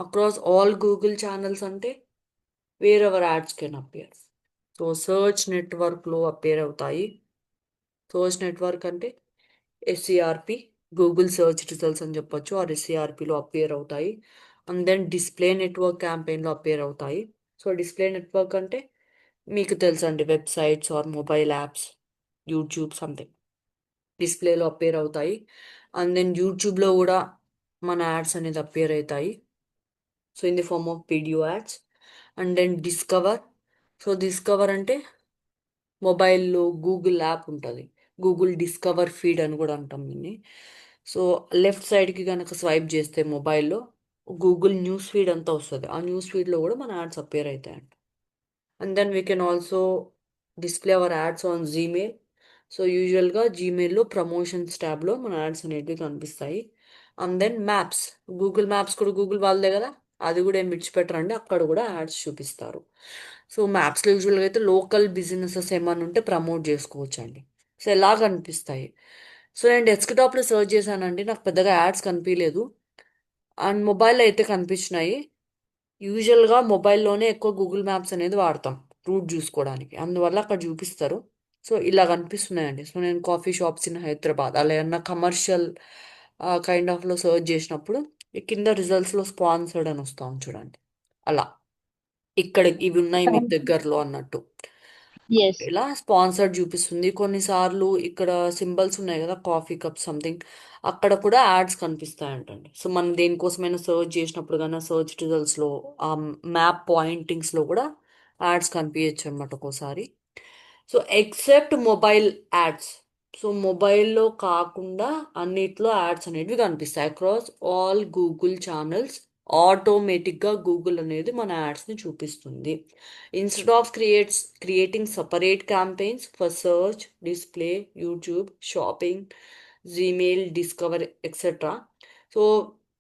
Across all Google channels అంటే where our ads can appear. So search నెట్వర్క్లో అపియర్ అవుతాయి. సర్చ్ నెట్వర్క్ అంటే ఎస్సిఆర్పి, గూగుల్ సర్చ్ రిజల్ట్స్ అని చెప్పొచ్చు, or ఎస్సిఆర్పిలో appear అవుతాయి. And then display network క్యాంపెయిన్లో appear అవుతాయి. సో డిస్ప్లే నెట్వర్క్ అంటే మీకు తెలుసండి, websites or mobile apps, YouTube something డిస్ప్లేలో అపేర్ అవుతాయి. అండ్ దెన్ యూట్యూబ్లో కూడా మన యాడ్స్ అనేది అపేర్ అవుతాయి. So in the form of video ads. And then discover. So discover అంటే మొబైల్లో గూగుల్ యాప్ ఉంటుంది, గూగుల్ డిస్కవర్ ఫీడ్ అని కూడా అంటాం దీన్ని. సో లెఫ్ట్ సైడ్కి కనుక స్వైప్ చేస్తే మొబైల్లో గూగుల్ న్యూస్ ఫీడ్ అంతా వస్తుంది. ఆ న్యూస్ ఫీడ్లో కూడా మన యాడ్స్ అపేర్ అవుతాయంట. And then we can also display our ads on Gmail. So యూజువల్గా జీమెయిల్లో ప్రమోషన్స్ ట్యాబ్లో మన యాడ్స్ అనేటివి కనిపిస్తాయి. And then maps, Google maps కూడా గూగుల్ వాళ్ళదే కదా, అది కూడా ఏం విడిచిపెట్టరండి, అక్కడ కూడా యాడ్స్ చూపిస్తారు. సో మ్యాప్స్లో యూజువల్గా అయితే లోకల్ బిజినెసెస్ ఏమన్నా ఉంటే ప్రమోట్ చేసుకోవచ్చు అండి. సో ఎలా కనిపిస్తాయి? సో నేను డెస్క్టాప్లో సర్చ్ చేశానండి, నాకు పెద్దగా యాడ్స్ కనిపించలేదు. అండ్ మొబైల్లో అయితే కనిపించినాయి. యూజువల్గా మొబైల్లోనే ఎక్కువ గూగుల్ మ్యాప్స్ అనేది వాడతాం రూట్ చూసుకోవడానికి, అందువల్ల అక్కడ చూపిస్తారు. సో ఇలా కనిపిస్తున్నాయండి. సో నేను కాఫీ షాప్స్ ఇన్ హైదరాబాద్ అలా ఏమన్నా కమర్షియల్ కైండ్ ఆఫ్లో సర్చ్ చేసినప్పుడు ఈ కింద రిజల్ట్స్లో స్పాన్సర్డ్ అని వస్తాం చూడండి, అలా ఇక్కడ ఇవి ఉన్నాయి మీకు దగ్గరలో అన్నట్టు Yes. ఇలా స్పాన్సర్డ్ చూపిస్తుంది. కొన్నిసార్లు ఇక్కడ సింబల్స్ ఉన్నాయి కదా, కాఫీ కప్ సంథింగ్, అక్కడ కూడా యాడ్స్ కనిపిస్తాయంటండి. సో మనం దేనికోసమైనా సర్చ్ చేసినప్పుడు కానీ సర్చ్ రిజల్ట్స్లో ఆ మ్యాప్ పాయింటింగ్స్లో కూడా యాడ్స్ కనిపించచ్చు అనమాట ఒక్కోసారి. So except mobile ads. So మొబైల్లో కాకుండా అన్నిట్లో యాడ్స్ అనేవి కనిపిస్తాయి. అక్రాస్ ఆల్ గూగుల్ ఛానల్స్ ఆటోమేటిక్గా గూగుల్ అనేది మన యాడ్స్ని చూపిస్తుంది. Instead of creating separate campaigns for search, display, YouTube, shopping, Gmail, discover etcetera. So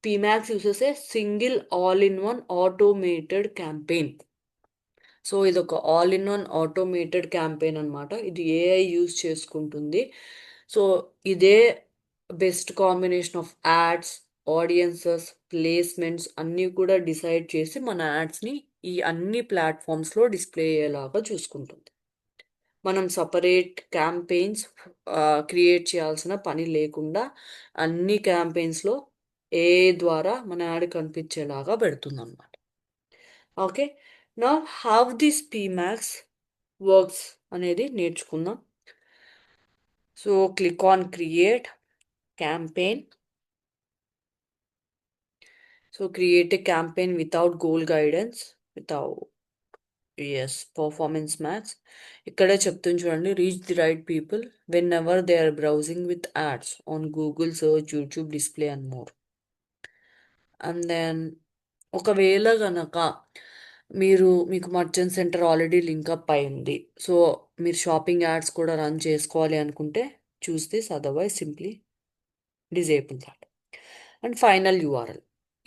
PMax uses a single all in one automated campaign. So ఇది ఒక all in one automated campaign అనమాట. ఇది AI use చేసుకుంటుంది. So ఇదే best combination of ads, audiences, placements అన్నీ కూడా decide చేసి మన యాడ్స్ని ఈ అన్ని ప్లాట్ఫామ్స్లో డిస్ప్లే అయ్యేలాగా చూసుకుంటుంది. మనం సపరేట్ క్యాంపెయిన్స్ క్రియేట్ చేయాల్సిన పని లేకుండా అన్ని క్యాంపెయిన్స్లో ఏఐ ద్వారా మన యాడ్ కనిపించేలాగా పెడుతుంది అనమాట. ఓకే, నా హౌ దిస్ పీమాక్స్ వర్క్స్ అనేది నేర్చుకుందాం. So click on create campaign. So create a campaign without goal guidance, without S, performance maths. ఇక్కడే చెప్తుంది చూడండి, reach the right people whenever they are browsing with ads on Google search, YouTube display and more. And then ఒకవేళ గనక మీకు merchant center already link up అయింది, so మీరు shopping ads కూడా run చేసుకోవాలి అనుకుంటే choose this, otherwise simply disable that. And final URL,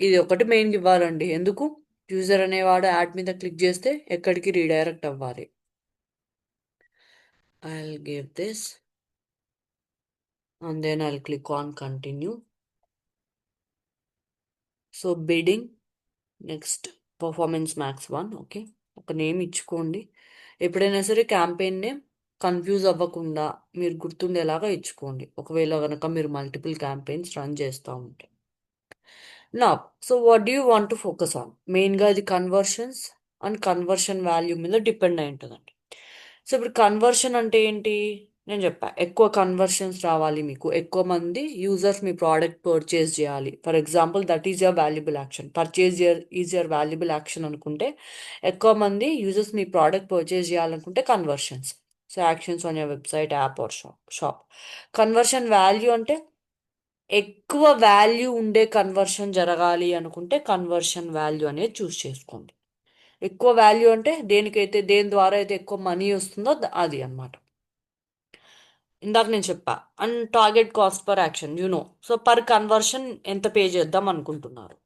ఇది ఒకటి మెయిన్గా ఇవ్వాలండి. ఎందుకు? యూజర్ అనేవాడు యాడ్ మీద క్లిక్ చేస్తే ఎక్కడికి రీడైరెక్ట్ అవ్వాలి. I'll give this and then I'll click on continue. So bidding, next performance max 1. Okay, ఒక నేమ్ ఇచ్చుకోండి. ఎప్పుడైనా సరే క్యాంపెయిన్ నేమ్ కన్ఫ్యూజ్ అవ్వకుండా మీరు గుర్తుండేలాగా ఇచ్చుకోండి, ఒకవేళ కనుక మీరు మల్టిపుల్ క్యాంపెయిన్స్ రన్ చేస్తూ ఉంటే. నా so what do you want to focus on? మెయిన్గా ఇది కన్వర్షన్స్ అండ్ కన్వర్షన్ వాల్యూ మీద డిపెండ్ అయి ఉంటుందండి. సో ఇప్పుడు కన్వర్షన్ అంటే ఏంటి? నేను చెప్పా, ఎక్కువ కన్వర్షన్స్ రావాలి, మీకు ఎక్కువ మంది యూజర్స్ మీ ప్రోడక్ట్ పర్చేస్ చేయాలి. For example, that is your valuable action. Is your valuable action అనుకుంటే, ఎక్కువ మంది యూజర్స్ మీ ప్రోడక్ట్ పర్చేస్ చేయాలనుకుంటే conversions. So actions on your website, app R shop. Conversion value అంటే ఎక్కువ వాల్యూ ఉండే కన్వర్షన్ జరగాలి అనుకుంటే కన్వర్షన్ వాల్యూ అనేది చూస్ చేసుకోండి. ఎక్కువ వాల్యూ అంటే దేని ద్వారా అయితే ఎక్కువ మనీ వస్తుందో అది అన్నమాట. ఇందాక నేను చెప్పా. And target cost per action, so per conversion ఎంత పే చేద్దాం అనుకుంటున్నారు.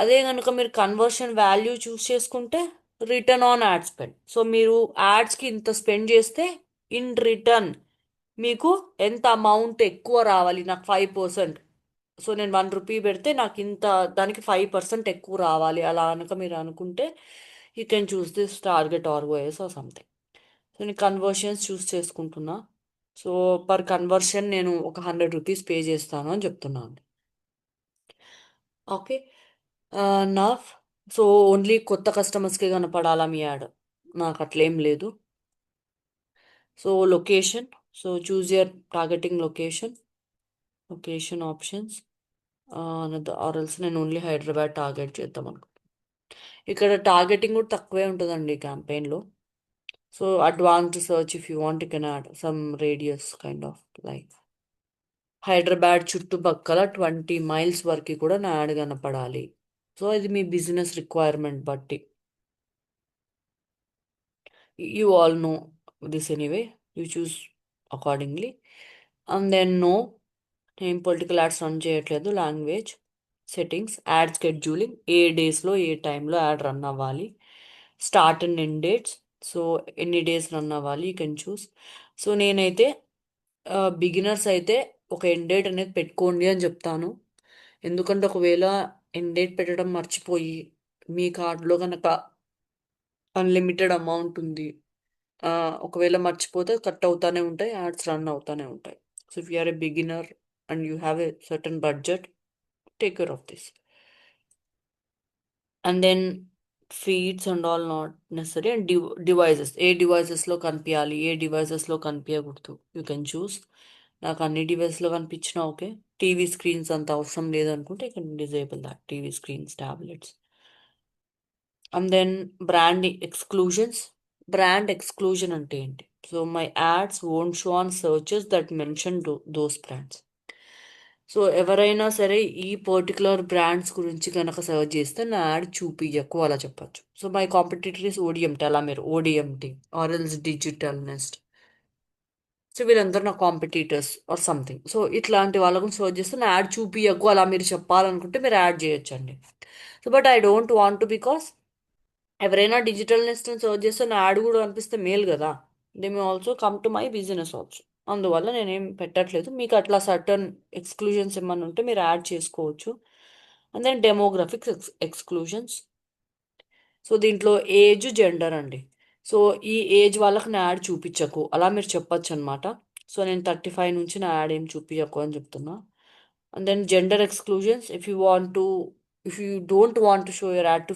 అదే కనుక మీరు కన్వర్షన్ వాల్యూ చూస్ చేసుకుంటే return on ad spend. So మీరు యాడ్స్కి ఇంత స్పెండ్ చేస్తే ఇన్ రిటర్న్ మీకు ఎంత అమౌంట్ ఎక్కువ రావాలి, నాకు 5%. సో నేను 1 రూపీ పెడితే నాకు ఇంత, దానికి 5% ఎక్కువ రావాలి, అలా కనుక మీరు అనుకుంటే you can choose this target ROS or something. So నేను కన్వర్షన్స్ చూస్ చేసుకుంటున్నా. సో పర్ కన్వర్షన్ నేను ఒక 100 రూపీస్ పే చేస్తాను అని చెప్తున్నాను. ఓకే, నా సో ఓన్లీ కొత్త కస్టమర్స్కే కనపడాలా మీ యాడ్? నాకు అట్లేం లేదు. So location, so choose your targeting location options. Or else నేను ఓన్లీ హైదరాబాద్ టార్గెట్ చేద్దాం అనుకుంటున్నాను. ఇక్కడ టార్గెటింగ్ కూడా తక్కువే ఉంటుందండి క్యాంపెయిన్లో. So advanced search, if you want you can add some radius kind of like Hyderabad చుట్టుపక్కల 20 మైల్స్ వరకు కూడా నా యాడ్ కనపడాలి. సో ఇది మీ బిజినెస్ రిక్వైర్మెంట్ బట్టి. You all know this anyway, you choose accordingly. And then no, నేను పొలిటికల్ యాడ్స్ రన్ చేయట్లేదు. లాంగ్వేజ్ సెట్టింగ్స్, యాడ్ స్కెడ్యూలింగ్, ఏ డేస్లో ఏ టైంలో యాడ్ రన్ అవ్వాలి. Start and end dates, so ఎన్ని డేస్ రన్ అవ్వాలి యూ కెన్ చూస్. సో నేనైతే బిగినర్స్ అయితే ఒక ఎండ్ డేట్ అనేది పెట్టుకోండి అని చెప్తాను. ఎందుకంటే ఒకవేళ ఎండ్ డేట్ పెట్టడం మర్చిపోయి మీ కార్డులో కనుక అన్లిమిటెడ్ అమౌంట్ ఉంది, ఒకవేళ మర్చిపోతే కట్ అవుతానే ఉంటాయి, యాడ్స్ రన్ అవుతానే ఉంటాయి. So if you're a beginner and you have a certain budget, take care of this. And then feeds and all not necessary. And devices, ఏ డివైజెస్లో కనిపించాలి, ఏ డివైజెస్లో కనిపించకూడదు, యూ కెన్ చూస్. నాకు అన్ని డివైస్లో కనిపించినా ఓకే. టీవీ స్క్రీన్స్ అంత అవసరం లేదనుకుంటే you can disable that, TV screens, tablets. And then brand exclusion అంటే ఏంటి? So my ads won't show on searches that mention those brands. So ఎవరైనా సరే ఈ పర్టికులర్ బ్రాండ్స్ గురించి కనుక సర్చ్ చేస్తే నా యాడ్ చూపియకు అలా చెప్పచ్చు. So my competitor is ODMT, అలా మీరు ఓడిఎంటీ ఆర్ఎల్స్ డిజిటల్ నెస్ట్. సో వీళ్ళందరూ నా కాంపిటీటర్స్ ఆర్ సంథింగ్. సో ఇట్లాంటి వాళ్ళ గురించి సర్చ్ చేస్తే నా యాడ్ చూపియకు అలా మీరు చెప్పాలనుకుంటే మీరు యాడ్ చేయొచ్చండి. So but I don't want to, because ఎవరైనా డిజిటల్ నెస్ట్ అని సర్చ్ చేస్తే నా యాడ్ కూడా కనిపిస్తే మేల్ కదా. They may also come to my business also. అందువల్ల నేనేం పెట్టట్లేదు. మీకు అట్లా సర్టన్ ఎక్స్క్లూజన్స్ ఏమన్నా ఉంటే మీరు యాడ్ చేసుకోవచ్చు. And then demographics exclusions. So దీంట్లో ఏజ్, జెండర్ అండి. సో ఈ ఏజ్ వాళ్ళకి నా యాడ్ చూపించకు అలా మీరు చెప్పొచ్చు అనమాట. సో నేను 35 నుంచి నా యాడ్ ఏం చూపించకు అని చెప్తున్నా. And then gender exclusions, if you don't want to show your ad to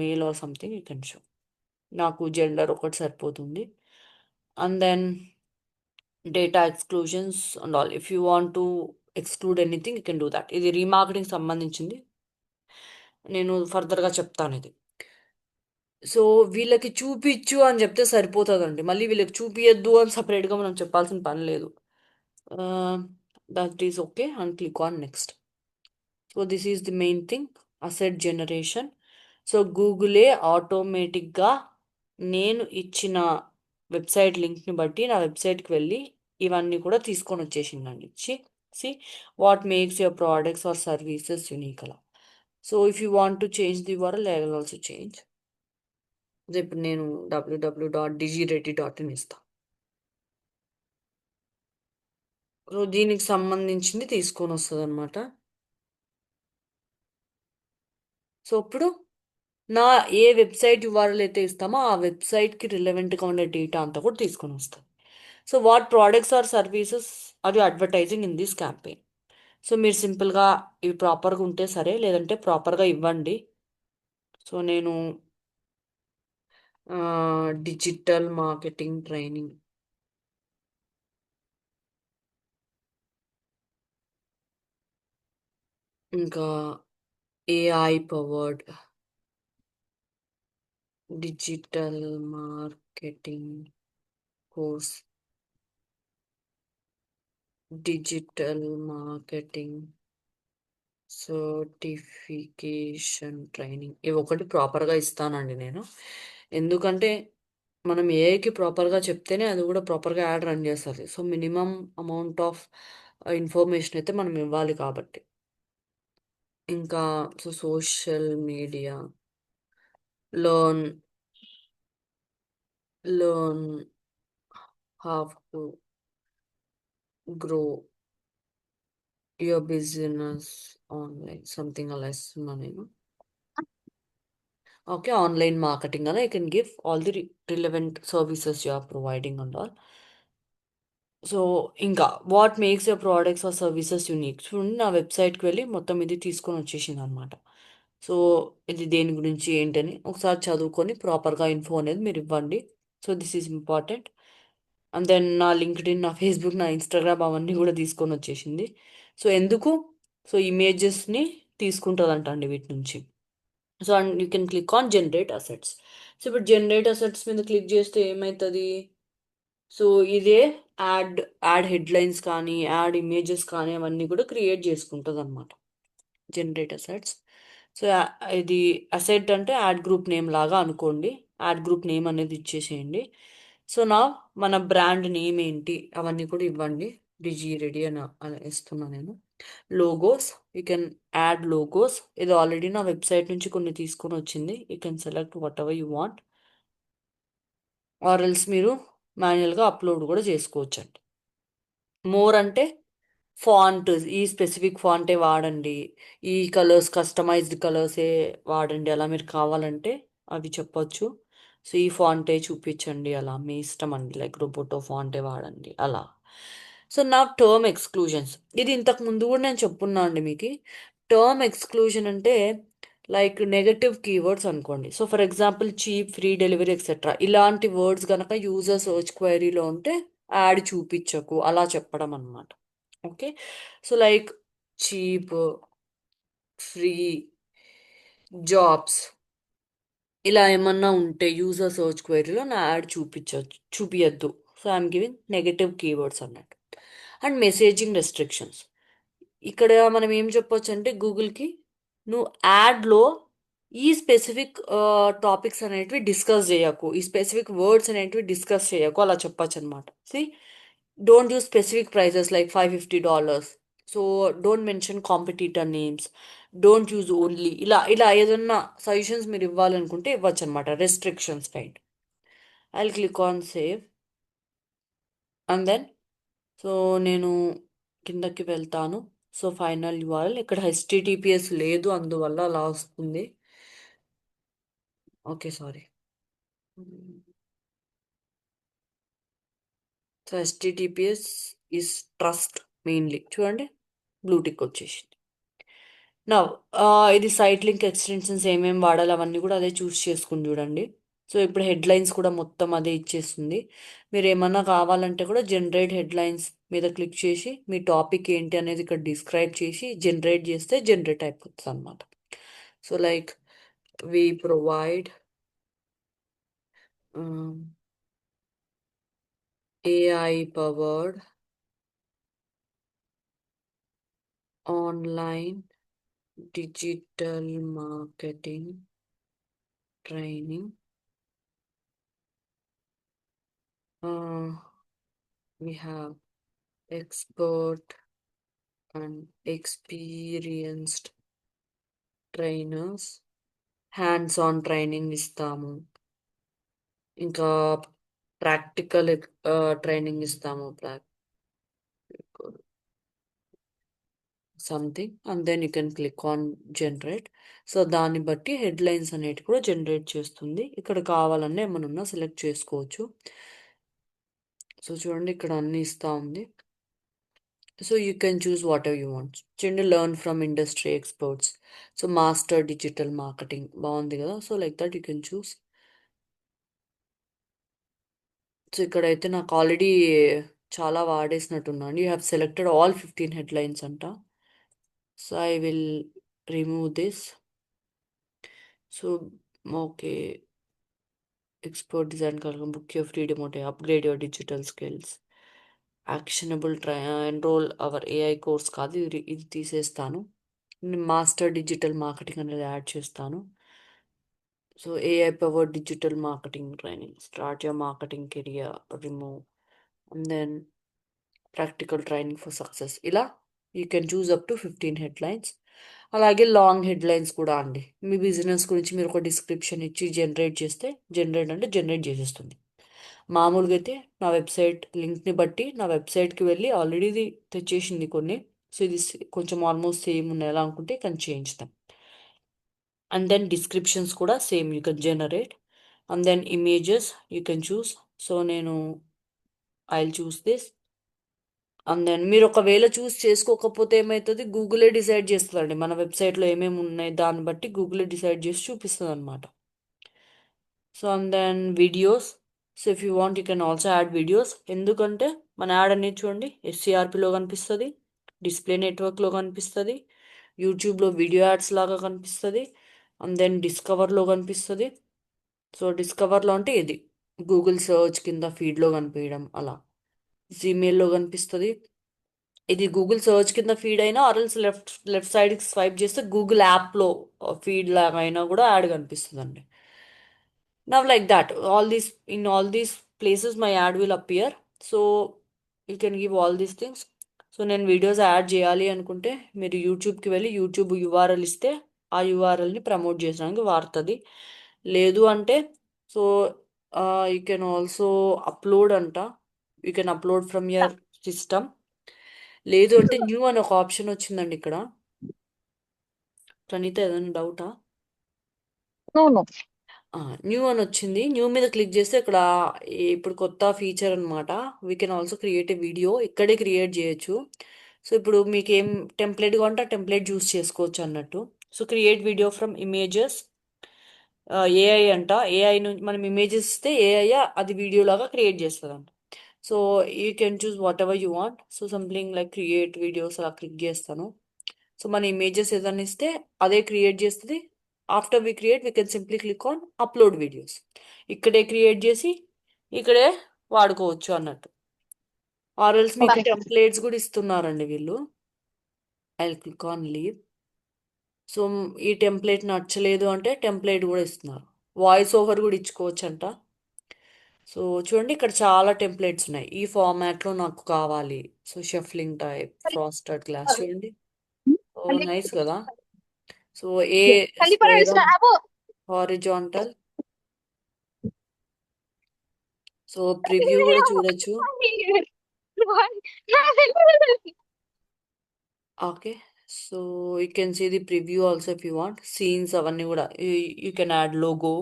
male or something, you can show. నాకు జెండర్ ఒకటి సరిపోతుంది. And then data exclusions and all, if you want to exclude anything you can do that. ఇది remarketing సంబంధించింది, నేను ఫర్దర్గా చెప్తాను ఇది. So వీళ్ళకి చూపించు అని చెప్తే సరిపోతుందండి. మళ్ళీ వీళ్ళకి చూపియద్దు అని సపరేట్గా మనం చెప్పాల్సిన పని లేదు. That is okay and click on next. So this is the main thing, asset generation. So గూగులే ఆటోమేటిక్గా నేను ఇచ్చిన వెబ్సైట్ లింక్ని బట్టి నా వెబ్సైట్కి వెళ్ళి ఇవన్నీ కూడా తీసుకొని వచ్చేసిందండి. See what makes your products or services unique అలా. So if you want to change the URL, I will also change. ఇప్పుడు నేను www.digiready.in ఇస్తాను. సో దీనికి సంబంధించింది తీసుకొని వస్తుంది అనమాట. సో ఇప్పుడు నా ఏ వెబ్సైట్ URL అయితే ఇస్తామో ఆ వెబ్సైట్కి రిలవెంట్గా ఉండే డేటా అంతా కూడా తీసుకొని వస్తుంది. So what products or services are you advertising in this campaign. So మీరు సింపుల్గా ఇవి ప్రాపర్గా ఉంటే సరే, లేదంటే ప్రాపర్గా ఇవ్వండి. సో నేను డిజిటల్ మార్కెటింగ్ ట్రైనింగ్, ఇంకా AI powered digital marketing course, digital marketing certification training, ఇవి ఒకటి ప్రాపర్గా ఇస్తానండి నేను. ఎందుకంటే మనం ఏఐకి ప్రాపర్గా చెప్తేనే అది కూడా ప్రాపర్గా యాడ్ రన్ చేస్తుంది. So minimum amount of information అయితే మనం ఇవ్వాలి కాబట్టి. ఇంకా so social media, learn learn have to grow your business online, something అలా ఇస్తున్నా నేను. Okay, online marketing, and I can give all the relevant services you are providing and all. So ఇంకా what makes your products or services unique, చూడండి నా వెబ్సైట్కి వెళ్ళి మొత్తం ఇది తీసుకొని వచ్చేసింది అనమాట. సో ఇది దేని గురించి ఏంటని ఒకసారి చదువుకొని ప్రాపర్గా ఇన్ఫో అనేది మీరు ఇవ్వండి. So this is important. And then నా లింక్డ్ఇన్, నా ఫేస్బుక్, నా ఇన్స్టాగ్రామ్ అవన్నీ కూడా తీసుకొని వచ్చేసింది. సో ఎందుకు, సో ఇమేజెస్ని తీసుకుంటుందంట అండి వీటి నుంచి. So and you can click on generate assets. So ఇప్పుడు జనరేట్ అసెట్స్ మీద క్లిక్ చేస్తే ఏమవుతుంది, సో ఇదే యాడ్ యాడ్ హెడ్లైన్స్ కానీ యాడ్ ఇమేజెస్ కానీ అవన్నీ కూడా క్రియేట్ చేసుకుంటుంది అనమాట జనరేట్ అసెట్స్. సో ఇది అసెట్ అంటే యాడ్ గ్రూప్ నేమ్ లాగా అనుకోండి. యాడ్ గ్రూప్ నేమ్ అనేది ఇచ్చేసేయండి. సో నా మన బ్రాండ్ నేమ్ ఏంటి అవన్నీ కూడా ఇవ్వండి. డిజి రెడీ అని ఇస్తున్నా నేను. Logos, you can add logos. ఇది ఆల్రెడీ నా వెబ్సైట్ నుంచి కొన్ని తీసుకొని వచ్చింది. You can select what ever you want, or else మీరు మాన్యువల్గా అప్లోడ్ కూడా చేసుకోవచ్చండి. మోర్ అంటే ఫాంట్, ఈ స్పెసిఫిక్ ఫాంటే వాడండి, ఈ కలర్స్ కస్టమైజ్డ్ కలర్సే వాడండి, అలా మీరు కావాలంటే అవి చెప్పొచ్చు. సో ఈ ఫాంటే చూపించండి, అలా మీ ఇష్టం అండి. లైక్ రోబోటో ఫాంటే వాడండి అలా. సో నా టర్మ్ ఎక్స్క్లూజన్స్, ఇది ఇంతకు ముందు కూడా నేను చెప్పున్నా అండి మీకు. టర్మ్ ఎక్స్క్లూజన్ అంటే లైక్ నెగటివ్ కీవర్డ్స్ అనుకోండి. So for example cheap, free delivery etcetera ఇలాంటి వర్డ్స్ కనుక యూజర్ సర్చ్ క్వైరీలో ఉంటే యాడ్ చూపించకు అలా చెప్పడం అనమాట. Okay, so like cheap, free, jobs ఇలా ఏమన్నా ఉంటే యూజర్ సర్చ్ క్వైరీలో నా యాడ్ చూపించద్దు. So I'm giving negative keywords అన్నట్టు. అండ్ మెసేజింగ్ రెస్ట్రిక్షన్స్, ఇక్కడ మనం ఏం చెప్పొచ్చు అంటే గూగుల్కి నువ్వు యాడ్లో ఈ స్పెసిఫిక్ టాపిక్స్ అనేటివి డిస్కస్ చేయకు, ఈ స్పెసిఫిక్ వర్డ్స్ అనేటివి డిస్కస్ చేయకు అలా చెప్పొచ్చు అనమాట. See don't use specific prices like $550. So don't mention competitor names, don't use only, ఇలా ఇలా ఏదన్నా సజెషన్స్ మీరు ఇవ్వాలనుకుంటే ఇవ్వచ్చు అనమాట. Restrictions kind. I click on save and then so నేను కిందకి వెళ్తాను. సో ఫైనల్ URL ఇక్కడ HTTPS లేదు, అందువల్ల అలా వస్తుంది. Okay sorry. So HTTPS is trust mainly, చూడండి బ్లూటిక్ వచ్చేసింది. నా ఇది సైట్ లింక్ ఎక్స్టెన్షన్స్ ఏమేమి వాడాలి అవన్నీ కూడా అదే చూస్ చేసుకుని చూడండి. సో ఇప్పుడు హెడ్లైన్స్ కూడా మొత్తం అదే ఇచ్చేస్తుంది. మీరు ఏమన్నా కావాలంటే కూడా జనరేట్ హెడ్లైన్స్ మీద క్లిక్ చేసి మీ టాపిక్ ఏంటి అనేది ఇక్కడ డిస్క్రైబ్ చేసి జనరేట్ చేస్తే జనరేట్ అయిపోతుంది అనమాట. So like we provide AI powered online digital marketing training. Uh, we have expert and experienced trainers. Hands on training ఇస్తాము. ఇంకా ప్రాక్టికల్ ట్రైనింగ్ ఇస్తాము. Something and then you can click on generate. So దాన్ని బట్టి headlines అనేవి కూడా generate చేస్తుంది. ఇక్కడ కావాలన్నా ఏమన్నా సెలెక్ట్ చేసుకోవచ్చు. సో చూడండి ఇక్కడ అన్ని ఇస్తా ఉంది. So you can choose whatever you want. చూడండి learn from industry experts. So master digital marketing బాగుంది కదా. So like that you can choose. So ఇక్కడైతే నాకు ఆల్రెడీ చాలా వాడేసినట్టున్నాను. You have selected all 15 headlines అంట. So I will remove this. So okay, expert design కలగం, book your freedom ఉంటే upgrade your digital skills, actionable enrol our AI course కాదు, ఇది తీసేస్తాను. మాస్టర్ డిజిటల్ మార్కెటింగ్ అనేది యాడ్ చేస్తాను. So AI power digital marketing training, start your marketing career, remove and then practical training for success. ఇలా you can choose up to 15 headlines. అలాగే long headlines కూడా అండి. మీ business గురించి మీరు ఒక డిస్క్రిప్షన్ ఇచ్చి జనరేట్ చేస్తే, జనరేట్ అంటే జనరేట్ చేసేస్తుంది. మామూలుగా అయితే నా వెబ్సైట్ లింక్ని బట్టి నా వెబ్సైట్కి వెళ్ళి ఆల్రెడీ ఇది తెచ్చేసింది కొన్ని. సో ఇది కొంచెం ఆల్మోస్ట్ సేమ్ ఉన్నాయి ఎలా అనుకుంటే కానీ చేంచుతాం. అండ్ దెన్ డిస్క్రిప్షన్స్ కూడా same you can generate. And then images you can choose. So నేను I will choose this. And then మీరు ఒకవేళ చూస్ చేసుకోకపోతే ఏమవుతుంది, గూగులే డిసైడ్ చేస్తుందండి మన వెబ్సైట్లో ఏమేమి ఉన్నాయి దాన్ని బట్టి గూగులే డిసైడ్ చేసి చూపిస్తుంది అనమాట. So and then videos. So if you want you can also add videos. ఎందుకంటే మన యాడ్ అనేది చూడండి ఎస్సీఆర్పిలో కనిపిస్తుంది, డిస్ప్లే నెట్వర్క్లో కనిపిస్తుంది, యూట్యూబ్లో వీడియో యాడ్స్ లాగా కనిపిస్తుంది, అండ్ దెన్ డిస్కవర్లో కనిపిస్తుంది. సో డిస్కవర్లో అంటే ఇది గూగుల్ సర్చ్ కింద ఫీడ్లో కనిపించడం అలా. జీమెయిల్లో కనిపిస్తుంది. ఇది గూగుల్ సర్చ్ కింద ఫీడ్ అయినా ఆర్ఎల్స్ లెఫ్ట్ లెఫ్ట్ సైడ్కి స్వైప్ చేస్తే గూగుల్ యాప్లో ఫీడ్ లాగా అయినా కూడా యాడ్ కనిపిస్తుందండి. Now like that, all these places my ad will appear. So you can give all these things. So నేను వీడియోస్ యాడ్ చేయాలి అనుకుంటే మీరు యూట్యూబ్కి వెళ్ళి యూట్యూబ్ యూఆర్ఎల్ ఇస్తే ఆ యూఆర్ఎల్ని ప్రమోట్ చేయడానికి వాడుతుంది. లేదు అంటే so you can also upload అంట. You can upload from your system. లేదు అంటే న్యూ అని ఒక ఆప్షన్ వచ్చిందండి ఇక్కడ. ప్రణీత ఏదైనా డౌటా? No, no. న్యూ అని వచ్చింది. న్యూ మీద క్లిక్ చేస్తే ఇక్కడ ఇప్పుడు కొత్త ఫీచర్ అనమాట. We can also create a video. ఇక్కడే క్రియేట్ చేయొచ్చు. సో ఇప్పుడు మీకు ఏం టెంప్లెట్ కావాలంటే ఆ టెంప్లెట్ చూస్ చేసుకోవచ్చు అన్నట్టు. So create video from images. AI అంట. ఏఐ నుంచి మనం ఇమేజెస్ ఇస్తే ఏఐ అది వీడియో లాగా క్రియేట్ చేస్తుంది అంట. So you can choose whatever you want. So something like create videos అలా క్లిక్ చేస్తాను. సో మన ఇమేజెస్ ఏదైనా ఇస్తే అదే క్రియేట్ చేస్తుంది. After we create we can simply click on upload videos. ఇక్కడే క్రియేట్ చేసి ఇక్కడే వాడుకోవచ్చు అన్నట్టు. ఆర్ఎల్స్ మీకు Okay. టెంప్లెట్స్ కూడా ఇస్తున్నారండి వీళ్ళు. I click on leave. So ఈ టెంప్లెట్ నచ్చలేదు అంటే టెంప్లెట్ కూడా ఇస్తున్నారు. వాయిస్ ఓవర్ కూడా ఇచ్చుకోవచ్చు అంట. సో చూడండి ఇక్కడ చాలా టెంప్లెట్స్ ఉన్నాయి. ఈ ఫార్మాట్లో నాకు కావాలి. So shuffling type, frosted glass చూడండి. ఓ నైస్ కదా. So a square on horizontal. So preview కూడా చూడొచ్చు. Okay, so you can see the preview also if you want. Scenes అవన్నీ కూడా you can add logo.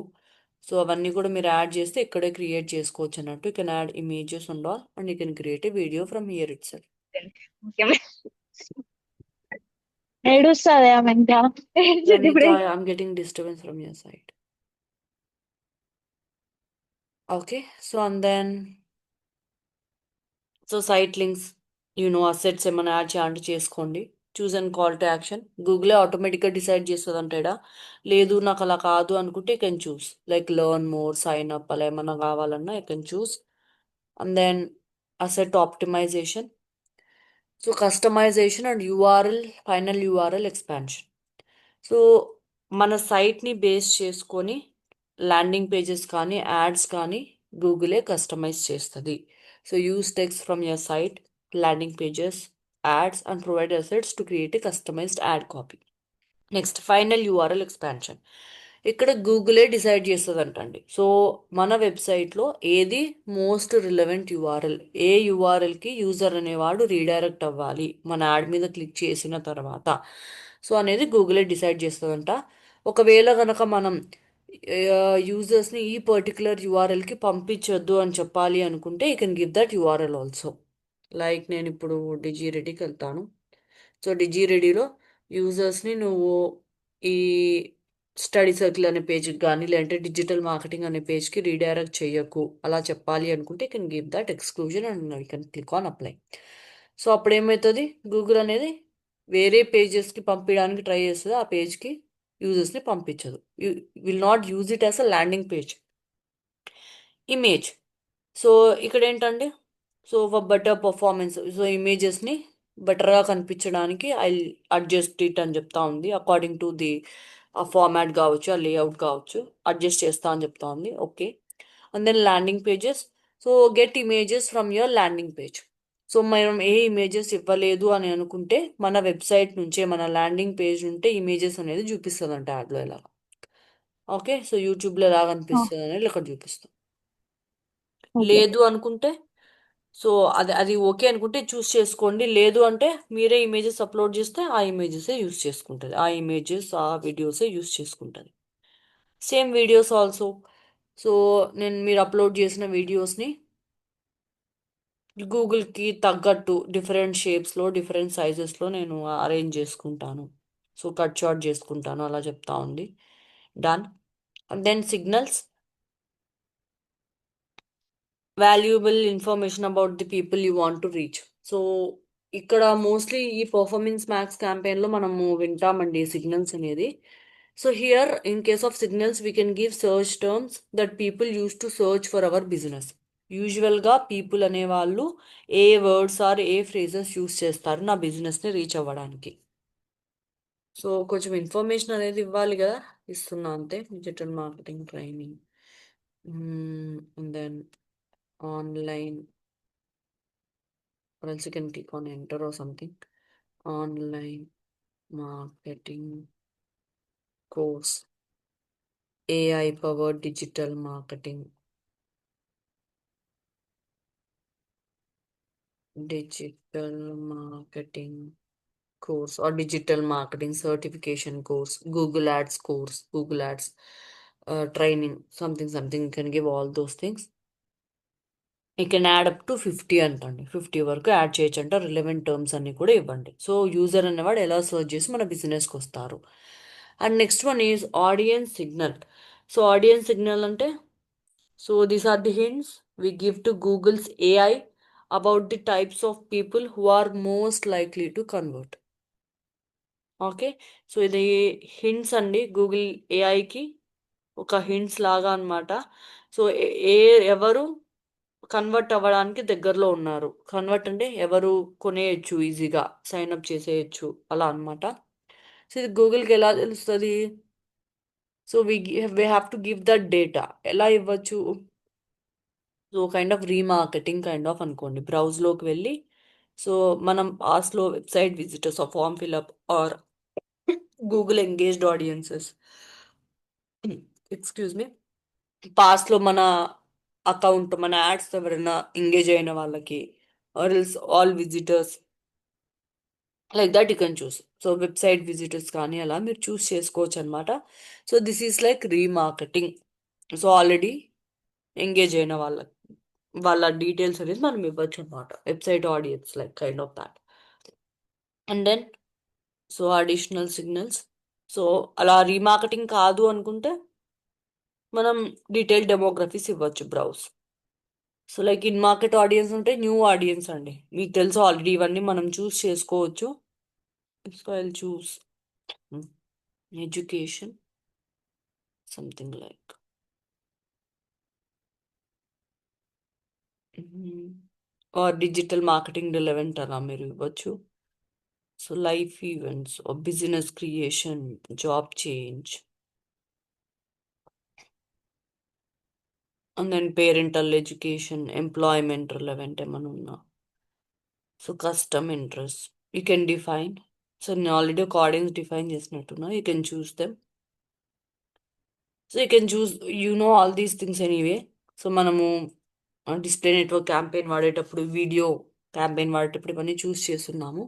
So అవన్నీ కూడా మీరు add చేస్తే ఇక్కడే క్రియేట్ చేసుకోవచ్చు అన్నట్టు. You can add images and all and you can create a video from here itself. ఏడుస్తుంది ఆమె ఇంకా ఏడ్చింది Pranita, ఇప్పుడే. I'm getting disturbance from your side. Okay, so and then so site links assets ఏమైనా ad చేయాలంటే చేసుకోండి. Choose and call to action. గూగులే ఆటోమేటిక్గా డిసైడ్ చేస్తుంది అంటాడా. లేదు నాకు అలా కాదు అనుకుంటే you can choose like learn more, sign up, అలా ఏమన్నా కావాలన్నా you can choose. And then asset optimisation. So customisation and URL, final URL expansion. So మన సైట్ని బేస్ చేసుకొని ల్యాండింగ్ పేజెస్ కానీ యాడ్స్ కానీ గూగులే కస్టమైజ్ చేస్తుంది. So use text from your site, landing pages, ads and provide assets to create a customized ad copy. Next final URL expansion. ఇక్కడ గూగులే decide చేస్తుంది అంటండి. సో మన వెబ్సైట్లో ఏది మోస్ట్ రిలవెంట్ యూఆర్ఎల్, ఏ యూఆర్ఎల్కి యూజర్ అనేవాడు రీడైరెక్ట్ అవ్వాలి మన యాడ్ మీద క్లిక్ చేసిన తర్వాత, సో అనేది గూగులే డిసైడ్ చేస్తుందంట. ఒకవేళ కనుక మనం యూజర్స్ని ఈ పర్టికులర్ యూఆర్ఎల్కి పంపించొద్దు అని చెప్పాలి అనుకుంటే you can give that URL also. Like నేను ఇప్పుడు డిజిరెడీకి వెళ్తాను. సో డిజిరెడీలో యూజర్స్ని నువ్వు ఈ స్టడీ సర్కిల్ అనే పేజ్కి కానీ లేదంటే డిజిటల్ మార్కెటింగ్ అనే పేజ్కి రీడైరెక్ట్ చేయకు అలా చెప్పాలి అనుకుంటే can give that exclusion and you can click on apply. So అప్పుడు ఏమవుతుంది, గూగుల్ అనేది వేరే పేజెస్కి పంపించడానికి ట్రై చేస్తుంది, ఆ పేజ్కి యూజర్స్ని పంపించదు. You will not use it as a landing page. Image. So ఇక్కడ ఏంటంటే so for better performance, so ఇమేజెస్ని బెటర్గా కనిపించడానికి ఐ అడ్జస్ట్ ఇట్ అని చెప్తా ఉంది. అకార్డింగ్ టు ది ఆ ఫార్మాట్ కావచ్చు, ఆ లేఅవుట్ కావచ్చు, అడ్జస్ట్ చేస్తా అని చెప్తా ఉంది. Okay. And then landing pages. So get images from your landing page. So మనం ఏ ఇమేజెస్ ఇవ్వలేదు అని అనుకుంటే మన వెబ్సైట్ నుంచే, మన ల్యాండింగ్ పేజ్ నుంటే ఇమేజెస్ అనేది చూపిస్తుంది అంట యాడ్లో ఎలాగా. ఓకే. సో యూట్యూబ్లో ఎలా కనిపిస్తుంది అనేది ఇక్కడ చూపిస్తాం. ఓకే. లేదు అనుకుంటే సో అది అది ఓకే అనుకుంటే చూస్ చేసుకోండి. లేదు అంటే మీరే ఇమేజెస్ అప్లోడ్ చేస్తే ఆ ఇమేజెసే యూస్ చేసుకుంటుంది, ఆ ఇమేజెస్ ఆ వీడియోసే యూస్ చేసుకుంటుంది. Same videos also. సో నేను మీరు అప్లోడ్ చేసిన వీడియోస్ని గూగుల్కి తగ్గట్టు డిఫరెంట్ షేప్స్లో, డిఫరెంట్ సైజెస్లో నేను అరేంజ్ చేసుకుంటాను. సో కట్ షార్ట్ చేసుకుంటాను అలా చెప్తా ఉంది. Done. And then signals, valuable information about the people you want to reach. So ఇక్కడ మోస్ట్లీ ఈ పర్ఫార్మెన్స్ మ్యాక్స్ క్యాంపెయిన్లో మనము వింటామండి సిగ్నల్స్ అనేది. So here in case of signals we can give search terms that people use to search for our business. యూజువల్గా people అనేవాళ్ళు ఏ words or ఏ ఫ్రేజెస్ యూస్ చేస్తారు నా బిజినెస్ని రీచ్ అవ్వడానికి. సో కొంచెం ఇన్ఫర్మేషన్ అనేది ఇవ్వాలి కదా, ఇస్తున్నా అంతే. Digital marketing training, then online, or else you can click on enter or something. Online marketing course, AI powered digital marketing, digital marketing course or digital marketing certification course, Google Ads course, Google Ads training, something you can give all those things. You can add up to 50 అంటండి, 50 వరకు add చేయొచ్చు అంట. Relevant terms అన్ని కూడా ఇవ్వండి. So user అనేవాడు ఎలా search చేసి మన బిజినెస్కి వస్తారు. And next one is audience signal. So audience signal అంటే so these are the hints we give to Google's AI about the types of people who are most likely to convert. Okay. So ఇది hints అండి, Google ఏఐకి ఒక hints లాగా అనమాట. So ఎవరు convert అవ్వడానికి దగ్గరలో ఉన్నారు, కన్వర్ట్ అంటే ఎవరు కొనేయచ్చు, ఈజీగా సైన్ అప్ చేసేయచ్చు అలా అనమాట. సో ఇది గూగుల్కి ఎలా తెలుస్తుంది? So we have to give that data. ఎలా ఇవ్వచ్చు? So kind of remarketing kind of అనుకోండి. బ్రౌజ్లోకి వెళ్ళి సో మనం పాస్ట్లో website visitors or form fill up or Google engaged audiences, excuse me, పాస్ట్లో మన అకౌంట్, మన యాడ్స్ ఎవరైనా ఎంగేజ్ అయిన వాళ్ళకి or else all visitors, like that you can choose. So website visitors కానీ అలా మీరు చూస్ చేసుకోవచ్చు అనమాట. So this is like remarketing. So already engage అయిన వాళ్ళ డీటెయిల్స్ అనేది మనం ఇవ్వచ్చు అనమాట, website audience like kind of that. And then so additional signals. So అలా రీమార్కెటింగ్ కాదు అనుకుంటే మనం డీటెయిల్ డెమోగ్రఫీస్ ఇవ్వచ్చు browse. So like in market audience ఉంటే న్యూ ఆడియన్స్ అండి, మీకు తెలుసు ఆల్రెడీ, ఇవన్నీ మనం చూస్ చేసుకోవచ్చు. So I'll choose education, something like. Or digital marketing relevant అలా మీరు ఇవ్వచ్చు. So life events or business creation, job change. And then parental education, employment relevant ఏమైనా ఉన్నా. So custom interests. You can define. So నేను already ఒక audience define చేసినట్టున్నా. You can choose them. So you can choose, all these things anyway. So మనము display network campaign వాడేటప్పుడు, video campaign వాడేటప్పుడు ఇవన్నీ చూస్ చేస్తున్నాము.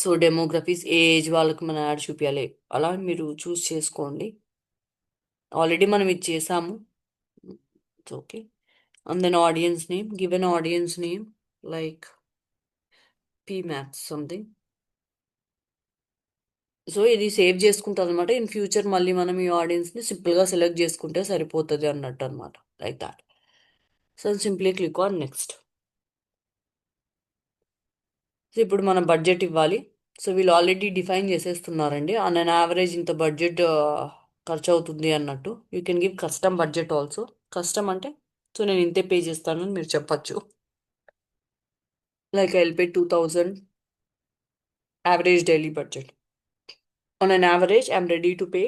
సో డెమోగ్రఫీస్, ఏ ఏజ్ వాళ్ళకి మన యాడ్ చూపించాలి అలా మీరు చూస్ చేసుకోండి. ఆల్రెడీ మనం ఇది చేసాము. It's okay. And then audience name, given audience name like maths something. So ఇది సేవ్ చేసుకుంటుంది అనమాట. ఇన్ ఫ్యూచర్ మళ్ళీ మనం ఈ ఆడియన్స్ని సింపుల్గా సెలెక్ట్ చేసుకుంటే సరిపోతుంది అన్నట్టు అనమాట. Like that. So simply click on next. So ఇప్పుడు మనం బడ్జెట్ ఇవ్వాలి. సో వీళ్ళు ఆల్రెడీ డిఫైన్ చేసేస్తున్నారండి. ఆన్ అన్ యావరేజ్ ఇంత బడ్జెట్ ఖర్చు అవుతుంది అన్నట్టు. You can give custom budget also. Custom అంటే సో నేను ఇంతే పే చేస్తాను అని మీరు చెప్పచ్చు. Like I will pay 2000 average daily budget. On an average I'm ready to pay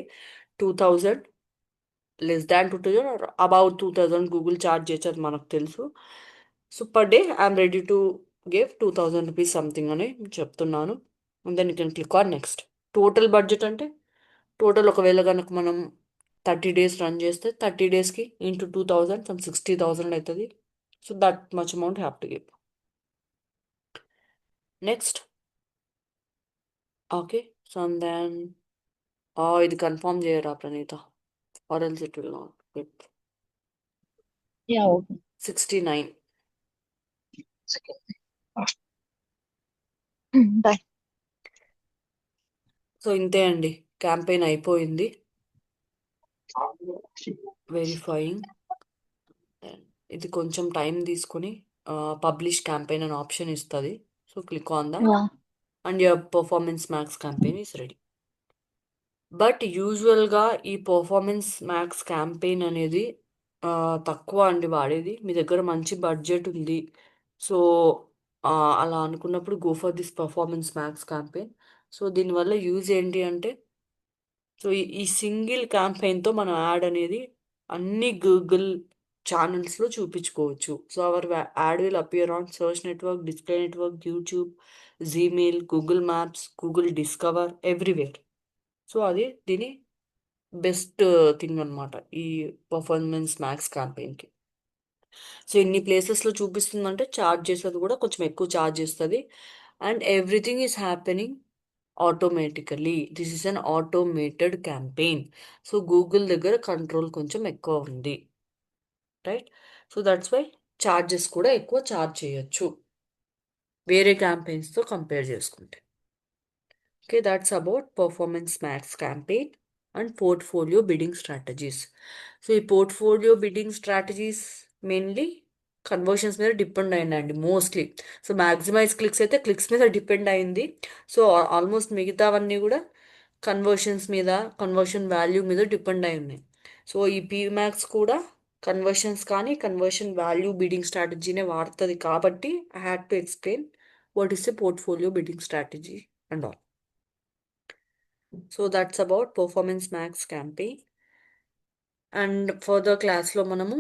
2000, less than 2000 or about 2000 Google charge చేసేది మనకు తెలుసు. So per day I'm ready to give 2000 rupees something అని చెప్తున్నాను. And then you can click on next. Total budget అంటే total ఒకవేళ కనుక మనం 30 days run చేస్తే 30 daysకి ఇంటూ 2000 సమ్ 60,000 అవుతుంది. So that much amount have to give. Next. Okay. So and then ఇది confirm చేయరా Praneetha, or else it will not give. Yeah, okay. 69. Second. Bye. So ఇంతే అండి, క్యాంపెయిన్ అయిపోయింది. వెరిఫైయింగ్. ఇది కొంచెం టైం తీసుకొని పబ్లిష్ క్యాంపెయిన్ అనే ఆప్షన్ ఇస్తుంది. So click on that Yeah. And your performance max campaign is ready. But యూజువల్గా ఈ పర్ఫార్మెన్స్ మ్యాక్స్ క్యాంపెయిన్ అనేది తక్కువ అండి వాడేది. మీ దగ్గర మంచి బడ్జెట్ ఉంది, సో అలా అనుకున్నప్పుడు go for this performance max campaign. So దీనివల్ల యూజ్ ఏంటి అంటే, సో ఈ సింగిల్ క్యాంపెయిన్తో మనం యాడ్ అనేది అన్ని గూగుల్ ఛానల్స్లో చూపించుకోవచ్చు. So our add will appear on search network, display network, YouTube, Gmail, Google maps, Google discover, everywhere. So అది దీని బెస్ట్ థింగ్ అనమాట ఈ పర్ఫార్మెన్స్ మ్యాక్స్ క్యాంపెయిన్కి. సో ఇన్ని ప్లేసెస్లో చూపిస్తుందంటే ఛార్జ్ చేసేది కూడా కొంచెం ఎక్కువ ఛార్జ్ చేస్తుంది. And everything is happening automatically. This is an automated campaign. So Google దగ్గర కంట్రోల్ కొంచెం ఎక్కువ ఉంది, right? So that's why charges కూడా ఎక్కువ ఛార్జ్ చేయొచ్చు వేరే క్యాంపెయిన్స్తో కంపేర్ చేసుకుంటే. Okay, that's about performance max campaign and portfolio bidding strategies. So ఈ portfolio bidding strategies mainly conversions మీద డిపెండ్ అయిందండి మోస్ట్లీ. సో మ్యాక్సిమైజ్ క్లిక్స్ అయితే క్లిక్స్ మీద డిపెండ్ అయింది. సో ఆల్మోస్ట్ మిగతావన్నీ కూడా కన్వర్షన్స్ మీద, కన్వర్షన్ వాల్యూ మీద డిపెండ్ అయి ఉన్నాయి. సో ఈ మ్యాక్స్ కూడా కన్వర్షన్స్ కానీ కన్వర్షన్ వాల్యూ బిడ్డింగ్ స్ట్రాటజీనే వాడుతుంది. కాబట్టి I had to explain what is a portfolio bidding strategy and all. So that's about performance max campaign. And further క్లాస్లో మనము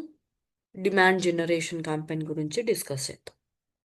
డిమాండ్ జనరేషన్ క్యాంపెయిన్ గురించి డిస్కస్ చేద్దాం.